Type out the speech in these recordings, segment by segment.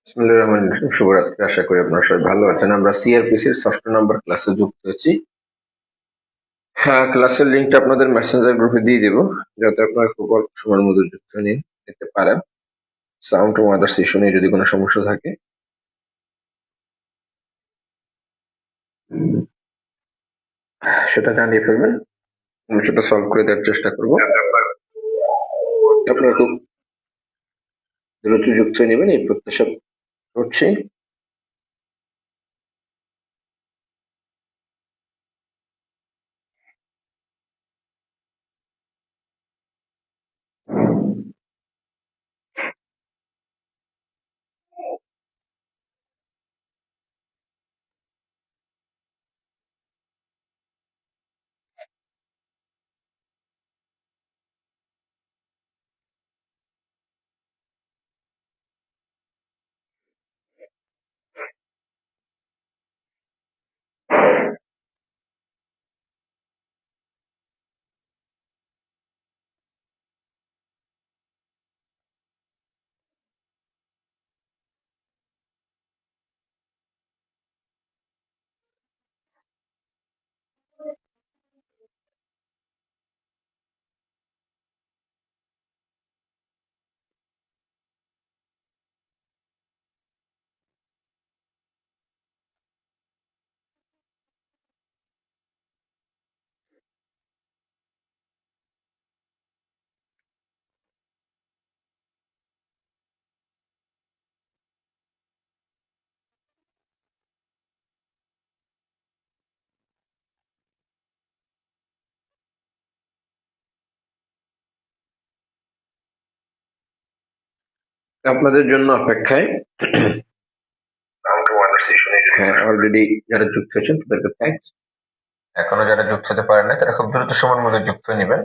বিসমিল্লাহির রহমানির রহিম। শুভরাত্রি। আশা করি আপনারা সবাই ভালো আছেন। আমরা সিআরপিসির ৬ষ্ঠ নম্বর ক্লাসে যুক্ত হয়েছি। হ্যাঁ, ক্লাসের লিঙ্কটা আপনাদের মেসেঞ্জার গ্রুপে দিয়ে দিব, যাতে আপনারা খুব অল্প সময়ের মধ্যে যুক্ত নিতে পারেন। সাউন্ড এবং আদার্স ইস্যু নিয়ে যদি কোনো সমস্যা থাকে সেটা জানিয়ে ফেলবেন, আমি সেটা সলভ করে দেওয়ার চেষ্টা করবো। আপনারা খুব দ্রুত যুক্ত হয়ে নেবেন এই প্রত্যাশা করছি। আপনাদের জন্য অপেক্ষায়। হ্যাঁ, অলরেডি যারা যুক্ত হয়েছেন তাদেরকে থ্যাংকস। এখনো যারা যুক্ত হতে পারেন না তারা খুব দ্রুত সময়ের মধ্যে যুক্ত হয়ে নেবেন।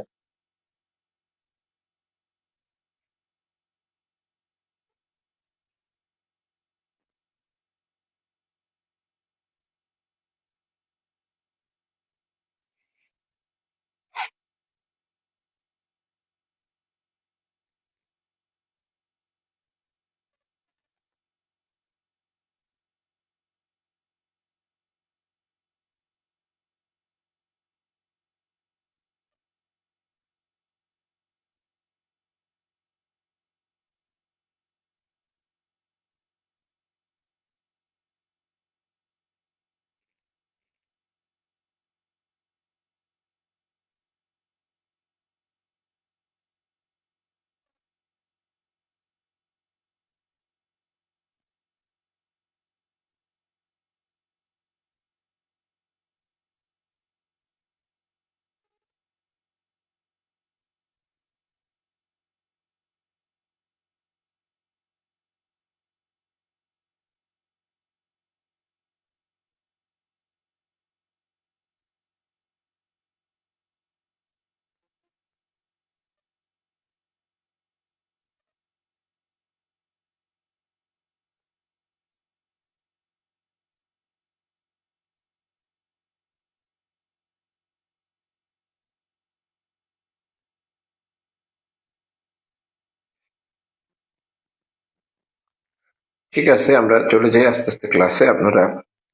ঠিক আছে, আমরা চলে যাই আস্তে আস্তে ক্লাসে। আপনারা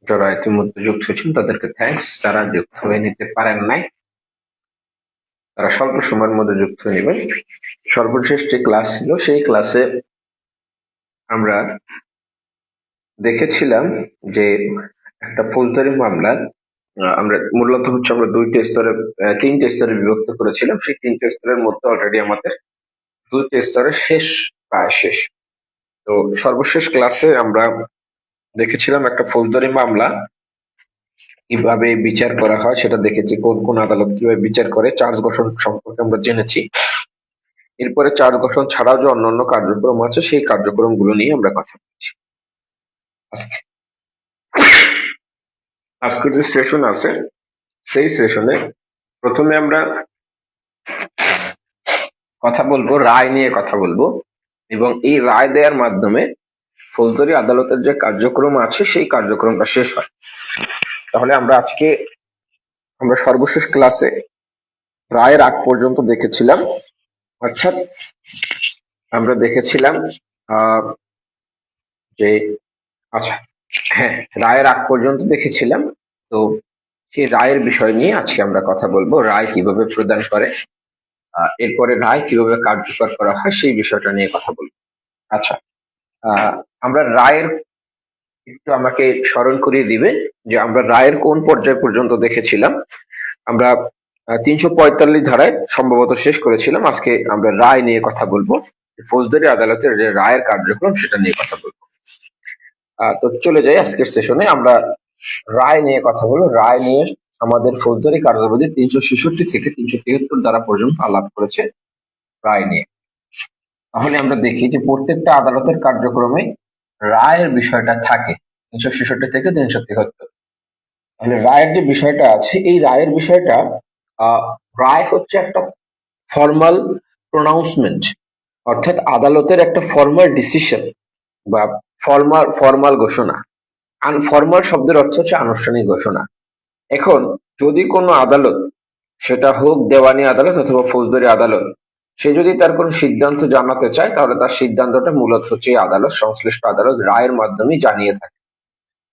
যারা ইতিমধ্যে যুক্ত হয়েছেন তাদেরকে থ্যাংকস। যারা যুক্ত হয়ে নিতে পারেন নাই তারা স্বল্প সময়ের মধ্যে যুক্ত হয়ে নেবেন। সর্বশেষ যে ক্লাস ছিল সেই ক্লাসে আমরা দেখেছিলাম যে একটা ফৌজদারি মামলা আমরা মূলত হচ্ছে আমরা তিনটে স্তরে বিভক্ত করেছিলাম। সেই তিনটে স্তরের মধ্যে অলরেডি আমাদের দুইটা স্তরে প্রায় শেষ। তো সর্বশেষ ক্লাসে আমরা দেখেছিলাম একটা ফৌজদারি মামলা কিভাবে বিচার করা হয় সেটা দেখেছি, কোন কোন আদালত কিভাবে বিচার করে, চার্জ গঠন সম্পর্কে আমরা জেনেছি। এরপরে চার্জ গঠন ছাড়াও যে অন্যান্য কার্যক্রম আছে সেই কার্যক্রম গুলো নিয়ে আমরা কথা বলছি আজকে। আজকের যে সেশন আছে সেই সেশনে প্রথমে আমরা কথা বলবো রায় নিয়ে কথা বলবো, এবং এই রায় দেওয়ার মাধ্যমে ফৌজদারি আদালতের যে কার্যক্রম আছে সেই কার্যক্রমটা শেষ হয়। তাহলে আমরা সর্বশেষ ক্লাসে রায়ের আগ পর্যন্ত দেখেছিলাম, অর্থাৎ আমরা দেখেছিলাম যে আচ্ছা, হ্যাঁ, রায়ের আগ পর্যন্ত দেখেছিলাম। তো সেই রায়ের বিষয় নিয়ে আজকে আমরা কথা বলবো, রায় কিভাবে প্রদান করে, এরপরে রায় কিভাবে কার্যকর করা হয় সেই বিষয়টা নিয়ে কথা বলবো। আচ্ছা, আমরা রায়ের একটু আমাকে স্মরণ করিয়ে দিবে যে আমরা রায়ের কোন পর্যায় পর্যন্ত দেখেছিলাম। আমরা 345 ধারায় সম্ভবত শেষ করেছিলাম। আজকে আমরা রায় নিয়ে কথা বলবো, ফৌজদারি আদালতের যে রায়ের কার্যক্রম সেটা নিয়ে কথা বলবো। তো চলে যাই আজকের সেশনে, আমরা রায় নিয়ে কথা বলবো। রায় নিয়ে আমাদের ফৌজদারি কার্যাবলী 366 থেকে 373 ধারা পর্যন্ত আলাপ করেছে রায় নিয়ে। তাহলে আমরা দেখি যে প্রত্যেকটা আদালতের কার্যক্রমে রায়ের বিষয়টা থাকে 366 থেকে 373। তাহলে রায়ের যে বিষয়টা আছে, এই রায়ের বিষয়টা রায় হচ্ছে একটা ফর্মাল প্রোনাউন্সমেন্ট, অর্থাৎ আদালতের একটা ফর্মাল ডিসিশন বা ফর্মাল ঘোষণা। আনফর্মাল শব্দের অর্থ হচ্ছে আনুষ্ঠানিক ঘোষণা। এখন যদি কোনো আদালত, সেটা হোক দেওয়ানি আদালত অথবা ফৌজদারি আদালত, সে যদি তার কোনো সিদ্ধান্ত জানাতে চায় তাহলে তার সিদ্ধান্তটা মূলত হচ্ছে আদালত, সংশ্লিষ্ট আদালত রায়ের মাধ্যমে জানিয়ে থাকে।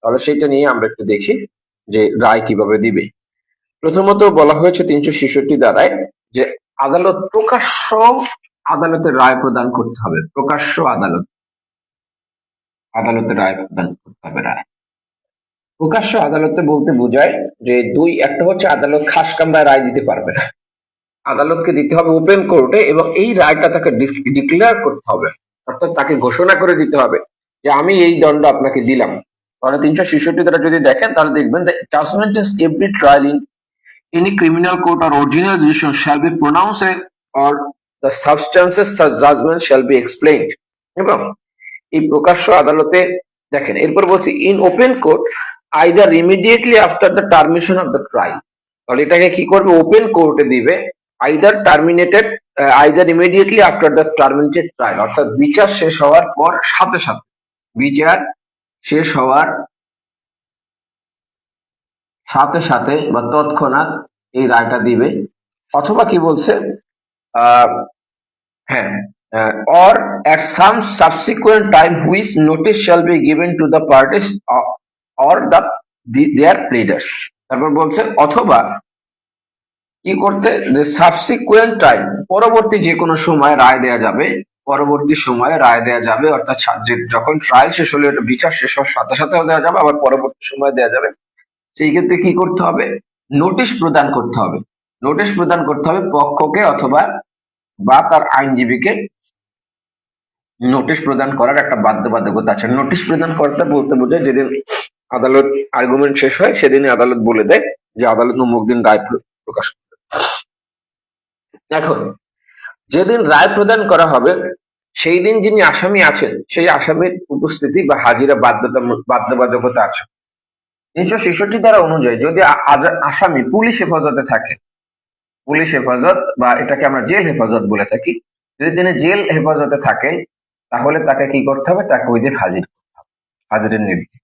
তাহলে সেটা নিয়ে আমরা একটু দেখি যে রায় কিভাবে দিবে। প্রথমত বলা হয়েছে 366 ধারায় যে আদালত প্রকাশ্য আদালতের রায় প্রদান করতে হবে। প্রকাশ্য আদালতের রায় প্রদান করতে হবে। রায় প্রকাশ্য আদালতে বলতে বোঝায় যে একটা হচ্ছে আদালত খাস কামরায় রায় দিতে পারবে না, আদালতকে দিতে হবে ওপেন কোর্টে, এবং এই রায়টা তাকে ডিক্লেয়ার করতে হবে, অর্থাৎ তাকে ঘোষণা করে দিতে হবে যে আমি এই দণ্ড আপনাকে দিলাম। তাহলে 366 ধারা যদি দেখেন তাহলে দেখবেন the judgment is every trial in any criminal court or original decision shall be pronounced or the substances such judgment shall be explained। এবং এই প্রকাশ্য আদালতে দেখেন এরপর বলছি in open court either immediately after the termination of the trial. তাহলে এটাকে কি করবে, ওপেন কোর্টে দিবে, either immediately after the terminated trial, অর্থাৎ বিচার শেষ হওয়ার পর সাথে সাথে, বিচার শেষ হওয়ার সাথে সাথে বা তৎক্ষণাৎ এই রায়টা দিবে। অথবা কি বলছে, হ্যাঁ, or at some subsequent time which notice shall be given to the parties or their pleaders। তারপর বলছে অথবা কি করতে, যে সাবসিকুয়েন্ট টাইম, পরবর্তী যে কোনো সময় রায় দেয়া যাবে, পরবর্তী সময়ে রায় দেয়া যাবে, অর্থাৎ যখন ট্রায়াল শেষ হলে বিচার শেষ হওয়ার সাথে সাথেও দেওয়া যাবে, আবার পরবর্তী সময় দেওয়া যাবে। সেই ক্ষেত্রে কি করতে হবে, নোটিশ প্রদান করতে হবে। নোটিশ প্রদান করতে হবে পক্ষকে অথবা বা তার আইনজীবীকে নোটিশ প্রদান করার একটা বাধ্যবাধকতা আছে। নোটিশ প্রদান করতে বলতে বোঝায় যেদিন আদালত আর্গুমেন্ট শেষ হয় সেদিনই আদালত বলে দেয় যে আদালত অমুক দিন রায় প্রকাশ করবে। এখন যেদিন রায় প্রদান করা হবে সেই দিন যিনি আসামি আছেন সেই আসামির উপস্থিতি বা হাজিরা বাধ্যবাধকতা আছে। 366 ধারা অনুযায়ী যদি আসামি পুলিশ হেফাজতে থাকে, পুলিশ হেফাজত বা এটাকে আমরা জেল হেফাজত বলে থাকি, যদি তিনি জেল হেফাজতে থাকেন তাহলে তাকে কি করতে হবে, তাকে ওই দিন হাজির করতে হবে, হাজিরের নির্দেশ।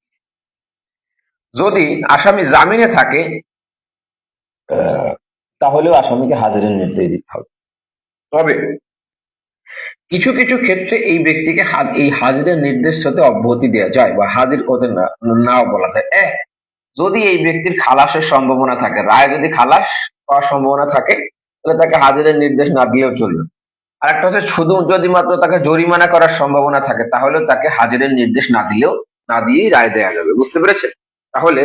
যদি আসামি জামিনে থাকে তাহলেও আসামিকে হাজিরের নির্দেশ দিতে হবে। তবে কিছু কিছু ক্ষেত্রে এই ব্যক্তিকে এই হাজিরের নির্দেশ সাথে অব্যাহতি দেওয়া যায় বা হাজির হতে নাও বলা যায়। যদি এই ব্যক্তির খালাসের সম্ভাবনা থাকে, রায় যদি খালাস পাওয়ার সম্ভাবনা থাকে তাহলে তাকে হাজিরের নির্দেশ না দিলেও চলবে। আর একটা হচ্ছে শুধু যদি মাত্র তাকে জরিমানা করার সম্ভাবনা থাকে তাহলে তাকে হাজিরের নির্দেশ না দিয়েই রায় দেওয়া যাবে। বুঝতে পেরেছেন? তাহলে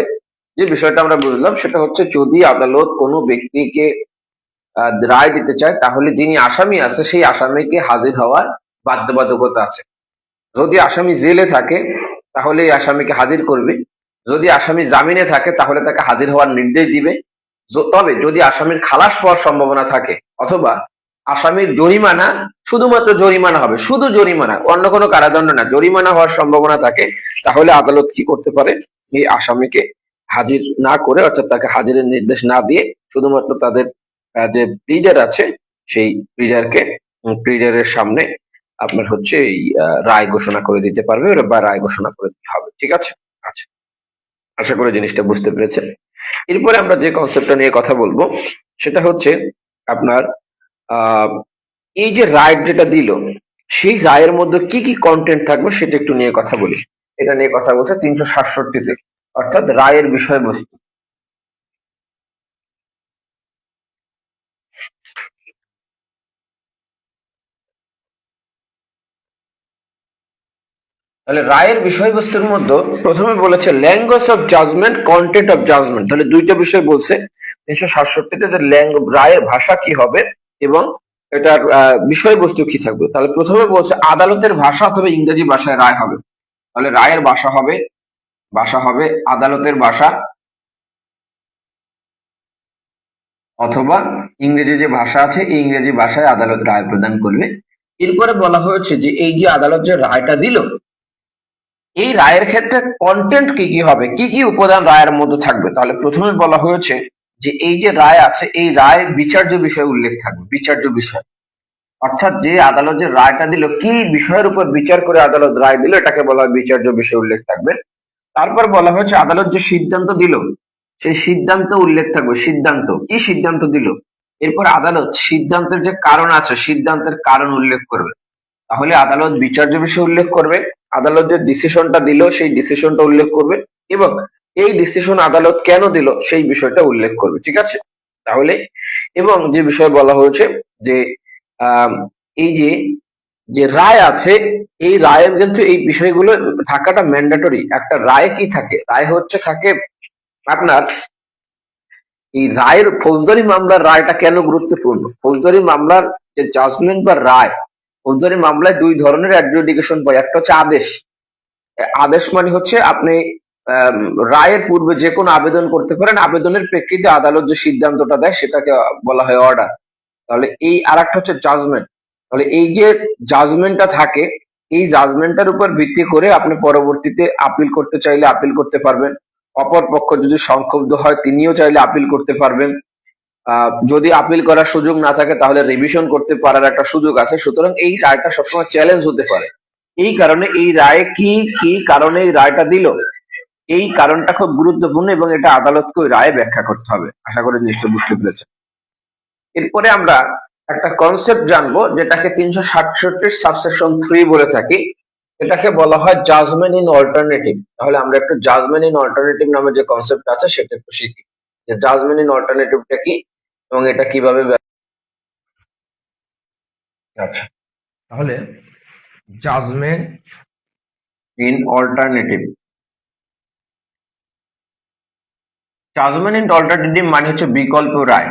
যে বিষয়টা আমরা বুঝলাম সেটা হচ্ছে যদি আদালত কোনো ব্যক্তিকে রায় দিতে চায় তাহলে যিনি আসামি আছে সেই আসামিকে হাজির হওয়ার বাধ্যবাধকতা আছে। যদি আসামি জেলে থাকে তাহলে এই আসামিকে হাজির করবে, যদি আসামি জামিনে থাকে তাহলে তাকে হাজির হওয়ার নির্দেশ দিবে। তবে যদি আসামির খালাস পাওয়ার সম্ভাবনা থাকে অথবা আসামির জরিমানা, শুধুমাত্র জরিমানা হবে, শুধু জরিমানা, অন্য কোনো কারাদণ্ড না, জরিমানা হওয়ার সম্ভাবনা থাকে তাহলে আদালত কি করতে পারে, এই আসামিকে হাজির না করে, অর্থাৎ তাকে হাজিরের নির্দেশ না দিয়ে শুধুমাত্র তাদের যে প্লিডার আছে সেই প্লিডারের সামনে আপনার হচ্ছে এই রায় ঘোষণা করে দিতে পারবে বা রায় ঘোষণা করে দিতে হবে। ঠিক আছে? আচ্ছা, আশা করি জিনিসটা বুঝতে পেরেছেন। এরপরে আমরা যে কনসেপ্টটা নিয়ে কথা বলবো সেটা হচ্ছে আপনার এই যে রায় যেটা দিল সেই রায়ের মধ্যে কি কি কন্টেন্ট থাকবে সেটা একটু নিয়ে কথা বলি। এটা নিয়ে কথা বলছে 367-তে, অর্থাৎ রায়ের বিষয়বস্তু। তাহলে রায়ের বিষয়বস্তুর মধ্যে প্রথমে বলেছে language of judgment, content of judgment. তাহলে দুইটা বিষয় বলছে 367-তে, যে রায়ের ভাষা কি হবে এবং এটার বিষয়বস্তু কি থাকবে। তাহলে প্রথমে বলছে আদালতের ভাষা অথবা ইংরেজি ভাষায় রায় হবে। তাহলে রায়ের ভাষা হবে আদালতের ভাষা অথবা ইংরেজি যে ভাষা আছে এই ইংরেজি ভাষায় আদালত রায় প্রদান করবে। এরপরে বলা হয়েছে যে এই যে আদালত যে রায়টা দিল, এই রায়ের ক্ষেত্রে কন্টেন্ট কি কি হবে, কি কি উপাদান রায়ের মধ্যে থাকবে। তাহলে প্রথমে বলা হয়েছে যে এই যে রায় আছে এই রায় বিচার্য বিষয় উল্লেখ থাকবে, বিচার্য বিষয়, অর্থাৎ যে আদালত যে রায়টা দিল কি বিষয়ের উপর বিচার করে আদালত রায় দিল এটাকে বলা হয় বিচার্য বিষয় উল্লেখ থাকবে। তারপর বলা হয়েছে আদালত যে সিদ্ধান্ত দিল সেই সিদ্ধান্ত উল্লেখ থাকবে, সিদ্ধান্ত কি সিদ্ধান্ত দিল। এরপর আদালত সিদ্ধান্তের যে কারণ আছে সিদ্ধান্তের কারণ উল্লেখ করবে। তাহলে আদালত বিচার্য বিষয় উল্লেখ করবে, আদালত যে ডিসিশনটা দিল সেই ডিসিশনটা উল্লেখ করবে এবং এই ডিসিশন আদালত কেন দিল সেই বিষয়টা উল্লেখ করবে। ঠিক আছে, তাহলে এবং যে বিষয় বলা হয়েছে যে এই যে যে রায় আছে এই রায়ের কিন্তু এই বিষয়গুলো থাকাটা ম্যান্ডেটরি। একটা রায় কি থাকে, রায় হচ্ছে থাকে আপনার এই রায়ের, ফৌজদারি মামলার রায়টা কেন গুরুত্বপূর্ণ। ফৌজদারি মামলার যে জাজমেন্ট বা রায়, ফৌজদারি মামলায় দুই ধরনের অ্যাডজুডিকেশন পায়। একটা হচ্ছে আদেশ। আদেশ মানে হচ্ছে আপনি রায়ের পূর্বে যে কোনো আবেদন করতে পারেন, আবেদনের প্রেক্ষিতে আদালত যে সিদ্ধান্তটা দেয় সেটাকে বলা হয় অর্ডার। তাহলে এই আর একটা হচ্ছে জাজমেন্ট। তাহলে এই যে জাজমেন্টটা থাকে এই জাজমেন্টের উপর ভিত্তি করে আপনি পরবর্তীতে আপিল করতে চাইলে আপিল করতে পারবেন। অপর পক্ষ যদি সংক্ষুব্ধ হয় তিনিও চাইলে আপিল করতে পারবেন। যদি আপিল করার সুযোগ না থাকে তাহলে রিভিশন করতে পারার একটা সুযোগ আছে। সুতরাং এই রায়টা সবসময় চ্যালেঞ্জ হতে পারে। এই কারণে এই রায় কি কি কারণে এই রায়টা দিল এই কারণটা খুব গুরুত্বপূর্ণ এবং এটা আদালতকে ওই রায়ে ব্যাখ্যা করতে হবে। আশা করি নিশ্চয় বুঝতে পেরেছে। এরপরে আমরা একটা কনসেপ্ট জানবো যেটাকে 367 সাবসেকশন 3 বলে থাকি। এটাকে বলা হয় জাজমেন্ট ইন অল্টারনেটিভ। তাহলে আমরা একটু জাজমেন্ট ইন অল্টারনেটিভ নামে যে কনসেপ্ট আছে সেটা একটু শিখি, যে জাজমেন্ট ইন অল্টারনেটিভটা কি এবং এটা কিভাবে। আচ্ছা, তাহলে judgment in alternative, judgment in alternative মানে হচ্ছে বিকল্প রায়।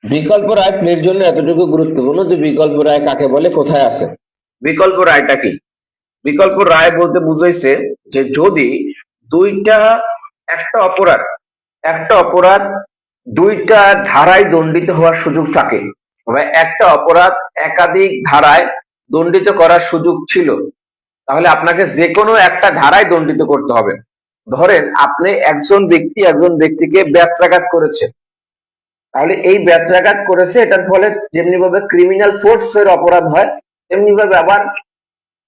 বিকল্প রায় প্লের জন্য এতটুকু গুরুত্বপূর্ণ যে বিকল্প রায় কাকে বলে, কোথায় আছে। বিকল্প রায়টা কি? বিকল্প রায় বলতে বুঝাইছে যে যদি একটা অপরাধ দুইটা ধারায় দণ্ডিত হওয়ার সুযোগ থাকে, একটা অপরাধ একাধিক ধারায় দণ্ডিত করার সুযোগ ছিল, তাহলে আপনাকে যে কোনো একটা ধারায় দণ্ডিত করতে হবে। ধরেন আপনি একজন ব্যক্তিকে ব্যত্রাঘাত করেছে, তাহলে এই ব্যত্রাঘাত করেছে এটার ফলে যেমনি ভাবে ক্রিমিনাল ফোর্স এর অপরাধ হয় তেমনি ভাবে আবার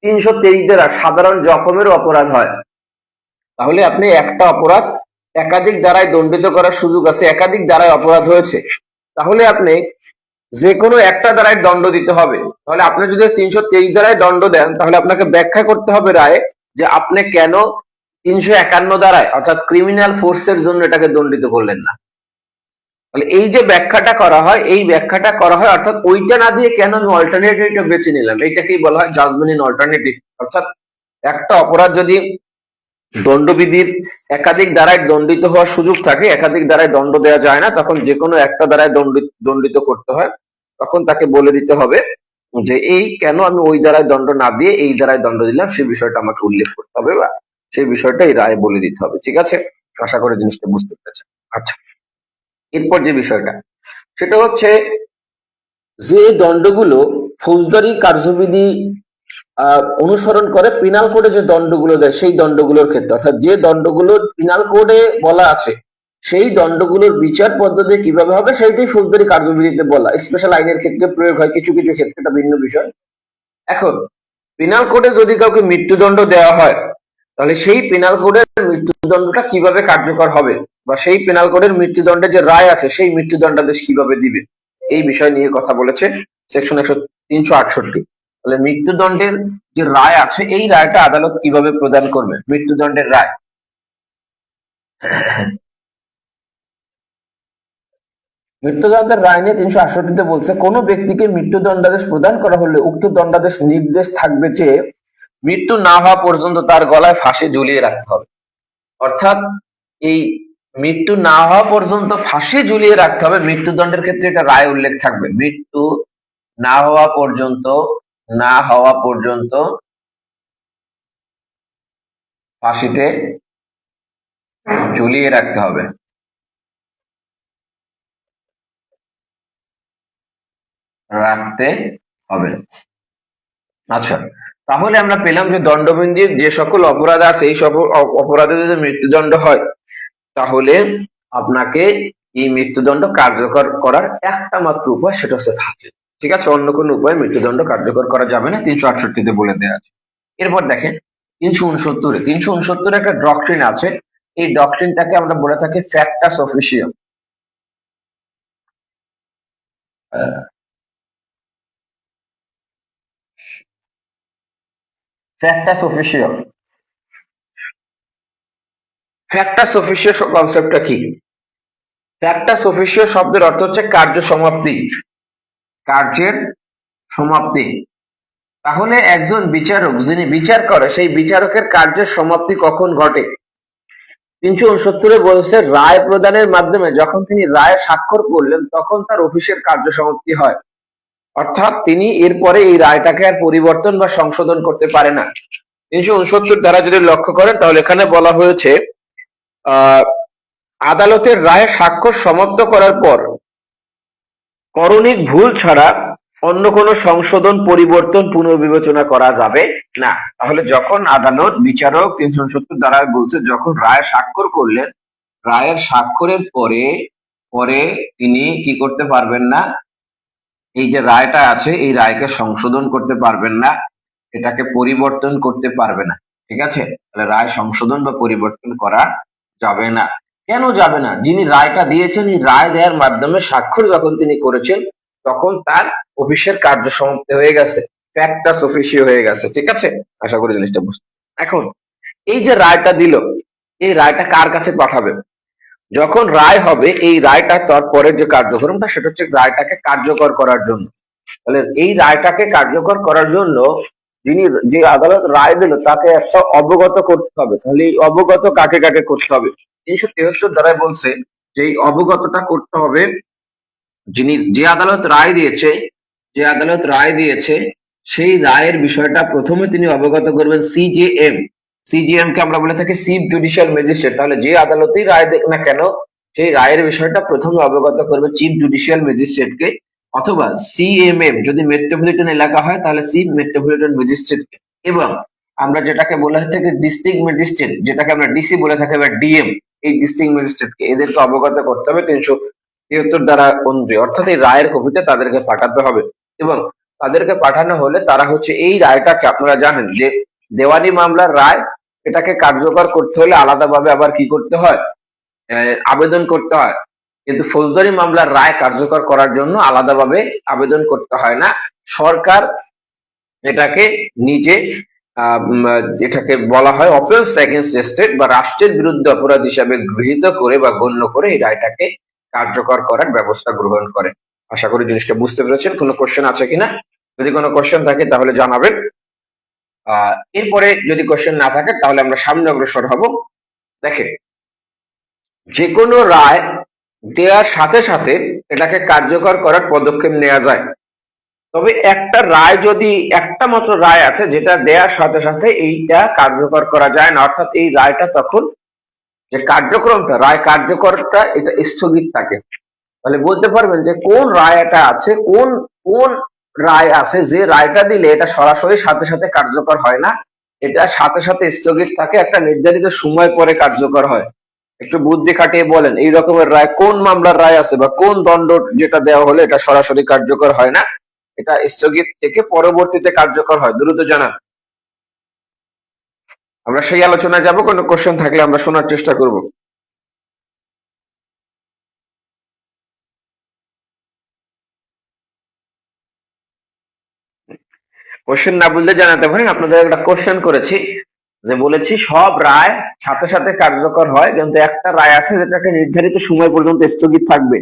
323 দ্বারা সাধারণ জখমের অপরাধ হয়। তাহলে আপনি একটা অপরাধ একাধিক ধারায় দণ্ডিত করার সুযোগ আছে, একাধিক ধারায় অপরাধ হয়েছে, তাহলে আপনি যে কোনো একটা ধারায় দণ্ড দিতে হবে। তাহলে আপনি যদি 323 ধারায় দণ্ড দেন তাহলে আপনাকে ব্যাখ্যা করতে হবে রায়ে যে আপনি কেন 351 ধারায় অর্থাৎ ক্রিমিনাল ফোর্সের জন্য এটাকে দণ্ডিত করলেন না। তাহলে এই যে ব্যাখ্যাটা করা হয় এই ব্যাখ্যাটা করা হয় অর্থাৎ ওইটা না দিয়ে কেন আমি অল্টারনেটিভটা বেছে নিলাম, এইটাকেই বলা হয় জাজমেন্ট ইন অল্টারনেটিভ। অর্থাৎ একটা অপরাধ যদি দণ্ডবিধির একাধিক ধারায় দণ্ডিত হওয়ার সুযোগ থাকে, একাধিক ধারায় দণ্ড দেওয়া যায় না, তখন যে কোনো একটা ধারায় দণ্ডিত করতে হয়। তখন তাকে বলে দিতে হবে যে এই কেন আমি ওই ধারায় দণ্ড না দিয়ে এই ধারায় দণ্ড দিলাম সেই বিষয়টা আমাকে উল্লেখ করতে হবে বা সেই বিষয়টা এই রায়ে বলে দিতে হবে। ঠিক আছে, আশা করি জিনিসটা বুঝতে পেরেছে। আচ্ছা, এরপর যে বিষয়টা সেটা হচ্ছে যে দণ্ডগুলো ফৌজদারি কার্যবিধি অনুসরণ করে পিনাল কোডে যে দণ্ডগুলো দেয় সেই দণ্ডগুলোর ক্ষেত্রে, অর্থাৎ যে দণ্ডগুলো পিনাল কোডে বলা আছে সেই দণ্ডগুলোর বিচার পদ্ধতি কিভাবে হবে সেইটাই ফৌজদারি কার্যবিধিতে বলা। স্পেশাল আইনের ক্ষেত্রে প্রয়োগ হয়, কিছু কিছু ক্ষেত্রে এটা ভিন্ন বিষয়। এখন পিনাল কোডে যদি কাউকে মৃত্যুদণ্ড দেওয়া হয় তাহলে সেই পিনাল কোডের মৃত্যুদণ্ডটা কিভাবে কার্যকর হবে বা সেই পিনাল কোডের মৃত্যুদণ্ডের যে রায় আছে সেই মৃত্যুদণ্ডাদেশ কিভাবে দিবে এই বিষয় নিয়ে কথা বলেছে সেকশন 368। তাহলে মৃত্যুদণ্ডের যে রায় আছে এই রায়টা আদালত কিভাবে প্রদান করবে? মৃত্যুদণ্ডের রায়, মৃত্যুদণ্ডের রায় নিয়ে 368-তে বলছে কোন ব্যক্তিকে মৃত্যুদণ্ডাদেশ প্রদান করা হলে উক্ত দণ্ডাদেশ নির্দেশ থাকবে যে মৃত্যু না হওয়া পর্যন্ত তার গলায় ফাঁসি ঝুলিয়ে রাখতে হবে। অর্থাৎ এই মৃত্যু না হওয়া পর্যন্ত ফাঁসি ঝুলিয়ে রাখতে হবে। মৃত্যুদণ্ডের ক্ষেত্রে এটা রায় উল্লেখ থাকবে, মৃত্যু না হওয়া পর্যন্ত, না হওয়া পর্যন্ত ফাঁসিতে ঝুলিয়ে রাখতে হবে, রাখতে হবে। আচ্ছা, তাহলে আমরা পেলাম যে দণ্ডবিধির যে সকল অপরাধ আছে এই সকল অপরাধে যদি মৃত্যুদণ্ড হয় তাহলে আপনাকে এই মৃত্যুদণ্ড কার্যকর করার একটা মাত্র উপায়, সেটা হচ্ছে ফাঁসি। ঠিক আছে, অন্য কোনো উপায় মৃত্যুদণ্ড কার্যকর করা যাবে না, 368-তে বলে দেওয়া আছে। এরপর দেখেন 369-এ একটা ডক্ট্রিন আছে, এই ডক্ট্রিনটাকে আমরা বলে থাকি ফ্যাক্টাস অফিসিয়াম। ফ্যাক্টাস অফিসিয়াম, ফ্যাক্টাস অফিসিয়াল কনসেপ্টটা কি? ফ্যাক্টাস অফিসিয়াল শব্দের অর্থ হচ্ছে কার্য সমাপ্তি, কার্যের সমাপ্তি। তাহলে একজন বিচারক যিনি বিচার করে সেই বিচারকের কার্যের সমাপ্তি কখন ঘটে? 369-এ বলছে রায় প্রদানের মাধ্যমে যখন তিনি রায় স্বাক্ষর করলেন তখন তার অফিসের কার্য সমাপ্তি হয়। অর্থাৎ তিনি এরপরে এই রায়টাকে আর পরিবর্তন বা সংশোধন করতে পারে না। 369 দ্বারা যদি লক্ষ্য করেন তাহলে এখানে বলা হয়েছে আদালতের রায় স্বাক্ষর সমাপ্ত করার পর করণিক ভুল ছাড়া অন্য কোনো সংশোধন, পরিবর্তন, পুনর্বিবেচনা করা যাবে না। তাহলে যখন আদালত, বিচারক 370 দ্বারা বলছে যখন রায় স্বাক্ষর করলেন, রায়ের স্বাক্ষরের পরে পরে তিনি কি করতে পারবেন না? এই যে রায়টা আছে এই রায়কে সংশোধন করতে পারবেন না, এটাকে পরিবর্তন করতে পারবে না। ঠিক আছে, তাহলে রায় সংশোধন বা পরিবর্তন করা যাবে না। কেন যাবে না? যিনি রায়টা দিয়েছেন এই রায় দেওয়ার মাধ্যমে স্বাক্ষর যখন তিনি করেছেন তখন তার অফিসের কার্য সমাপ্তি হয়ে গেছে, ফ্যাক্টাস অফিসিও হয়ে গেছে। ঠিক আছে, আশা করি জিনিসটা বুঝতে। এখন এই যে রায়টা দিল, এই রায়টা কার কাছে পাঠাবে? যখন রায় হবে এই রায়টা তারপরে যে কার্যক্রমটা সেটা হচ্ছে রায়টাকে কার্যকর করার জন্য। তাহলে এই রায়টাকে কার্যকর করার জন্য যিনি, যে আদালত রায় দিল তাকে একটা অবগত করতে হবে। তাহলে এই অবগত কাকে কাকে করতে হবে? 373 দ্বারাই বলছে যে এই অবগতটা করতে হবে যিনি, যে আদালত রায় দিয়েছে, যে আদালত রায় দিয়েছে সেই রায়ের বিষয়টা প্রথমে তিনি অবগত করবেন সিজেএম। সিজিএম কে আমরা বলে থাকি চিফ জুডিশিয়াল ম্যাজিস্ট্রেট। তাহলে যে আদালতেই রায় দেখ না কেন সেই রায়ের বিষয়টা প্রথমে অবগত করবে চিফ জুডিশিয়াল ম্যাজিস্ট্রেটকে, অথবা সিএমএম যদি মেট্রোপলিটন এলাকা হয় তাহলে চিফ মেট্রোপলিটন ম্যাজিস্ট্রেটকে, এবং আমরা যেটাকে বলে থাকি ডিস্ট্রিক্ট ম্যাজিস্ট্রেট, যেটাকে আমরা ডিসি বলে থাকি বা ডিএম, এই ডিস্ট্রিক্ট ম্যাজিস্ট্রেটকে এদেরকে অবগত করতে হবে 373 দ্বারা অনুযায়ী। অর্থাৎ এই রায়ের কপিটা তাদেরকে পাঠাতে হবে, এবং তাদেরকে পাঠানো হলে তারা হচ্ছে এই রায়টাকে, আপনারা জানেন যে দেওয়ানি মামলার রায় এটাকে কার্যকর করতে হলে আলাদাভাবে আবার কি করতে হয়? আবেদন করতে হয়। কিন্তু ফৌজদারি মামলার রায় কার্যকর করার জন্য আলাদাভাবে আবেদন করতে হয় না। সরকার এটাকে নিজে এটাকে বলা হয় অফেন্স এগেইনস্ট স্টেট বা রাষ্ট্রের বিরুদ্ধে অপরাধ হিসাবে গৃহীত করে বা গণ্য করে এই রায়টাকে কার্যকর করার ব্যবস্থা গ্রহণ করে। আশা করি জিনিসটা বুঝতে পেরেছেন। কোনো কোশ্চেন আছে কিনা? যদি কোনো কোশ্চেন থাকে তাহলে জানাবেন। এরপরে যদি কোশ্চেন না থাকে তাহলে আমরা সামনে অগ্রসর হব। দেখেন, যে কোনো রায় দেওয়ার সাথে সাথে এটাকে কার্যকর করার পদক্ষেপ নেওয়া যায়। তবে একটা রায়, যদি একটা মাত্র রায় আছে যেটা দেওয়ার সাথে সাথে এইটা কার্যকর করা যায় না, অর্থাৎ এই রায়টা তখন যে কার্যক্রমটা, রায় কার্যকরটা এটা স্থগিত থাকে। তাহলে বলতে পারবেন যে কোন রায় এটা আছে, কোন কোন রায় আছে যে রায়টা দিলে এটা সরাসরি সাথে সাথে কার্যকর হয় না, এটা সাথে সাথে স্থগিত থাকে, একটা নির্ধারিত সময় পরে কার্যকর হয়। একটু বুদ্ধি খাটিয়ে বলেন এই রকমের রায়, কোন মামলার রায় আছে বা কোন দণ্ড যেটা দেওয়া হলে এটা সরাসরি কার্যকর হয় না, এটা স্থগিত থেকে পরবর্তীতে কার্যকর হয়? দ্রুত জানান। আমরা সেই আলোচনায় যাব, কোনো কোশ্চেন থাকলে আমরা শোনার চেষ্টা করব। কোশ্চেন না বুঝলে জানাতে পারেন। আপনাদের একটা কোশ্চেন করেছি, যে বলেছি সব রায় সাথে সাথে কার্যকর হয়, কিন্তু একটা রায় আছে যেটা একটা নির্ধারিত সময় পর্যন্ত স্থগিত থাকবে,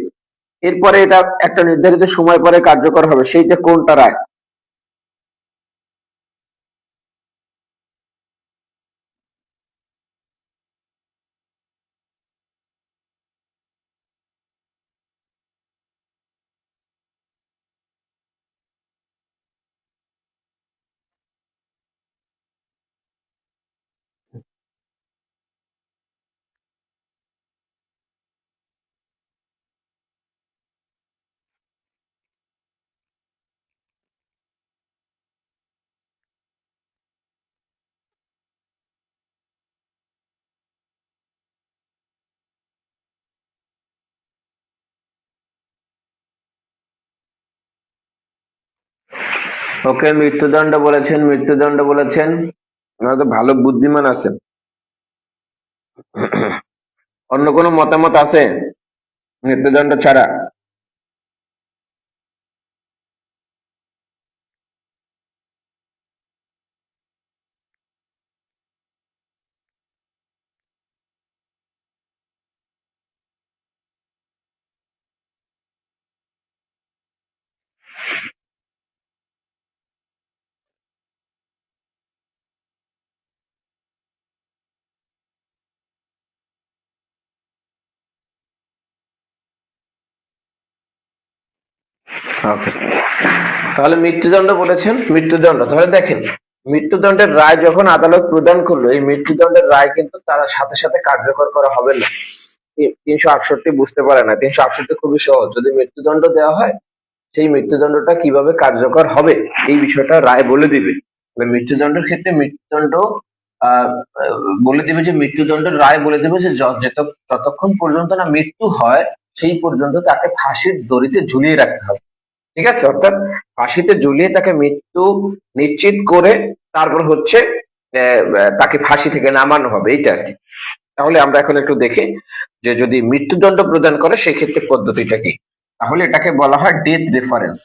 এরপরে এটা একটা নির্ধারিত সময় পরে কার্যকর হবে, সেইটা কোনটা রায়? ওকে, মৃত্যুদণ্ড বলেছেন, মৃত্যুদণ্ড বলেছেন। আপনারা তো ভালো বুদ্ধিমান আছেন। অন্য কোনো মতামত আছে মৃত্যুদণ্ড ছাড়া? ওকে, তাহলে মৃত্যুদণ্ড বলেছেন, মৃত্যুদণ্ড। তাহলে দেখেন, মৃত্যুদণ্ডের রায় যখন আদালত প্রদান করলো, এই মৃত্যুদণ্ডের রায় কিন্তু তারা সাথে সাথে কার্যকর করা হবে না। 368 বুঝতে পারে না, 368 খুবই সহজ। যদি মৃত্যুদণ্ড দেওয়া হয়, সেই মৃত্যুদণ্ডটা কিভাবে কার্যকর হবে এই বিষয়টা রায় বলে দিবে। মৃত্যুদণ্ডের ক্ষেত্রে মৃত্যুদণ্ড আহ বলে দিবে, যে মৃত্যুদণ্ডের রায় বলে দিবে যে যতক্ষণ পর্যন্ত না মৃত্যু হয় সেই পর্যন্ত তাকে ফাঁসির দড়িতে ঝুলিয়ে রাখতে হবে। ঠিক আছে, অর্থাৎ ফাঁসিতে ঝুলিয়ে তাকে মৃত্যু নিশ্চিত করে তারপর হচ্ছে তাকে ফাঁসি থেকে নামানো হবে, এইটা আর কি। তাহলে আমরা এখন একটু দেখি যে যদি মৃত্যুদণ্ড প্রদান করে সেই ক্ষেত্রে পদ্ধতিটা কি। তাহলে এটাকে বলা হয় death reference.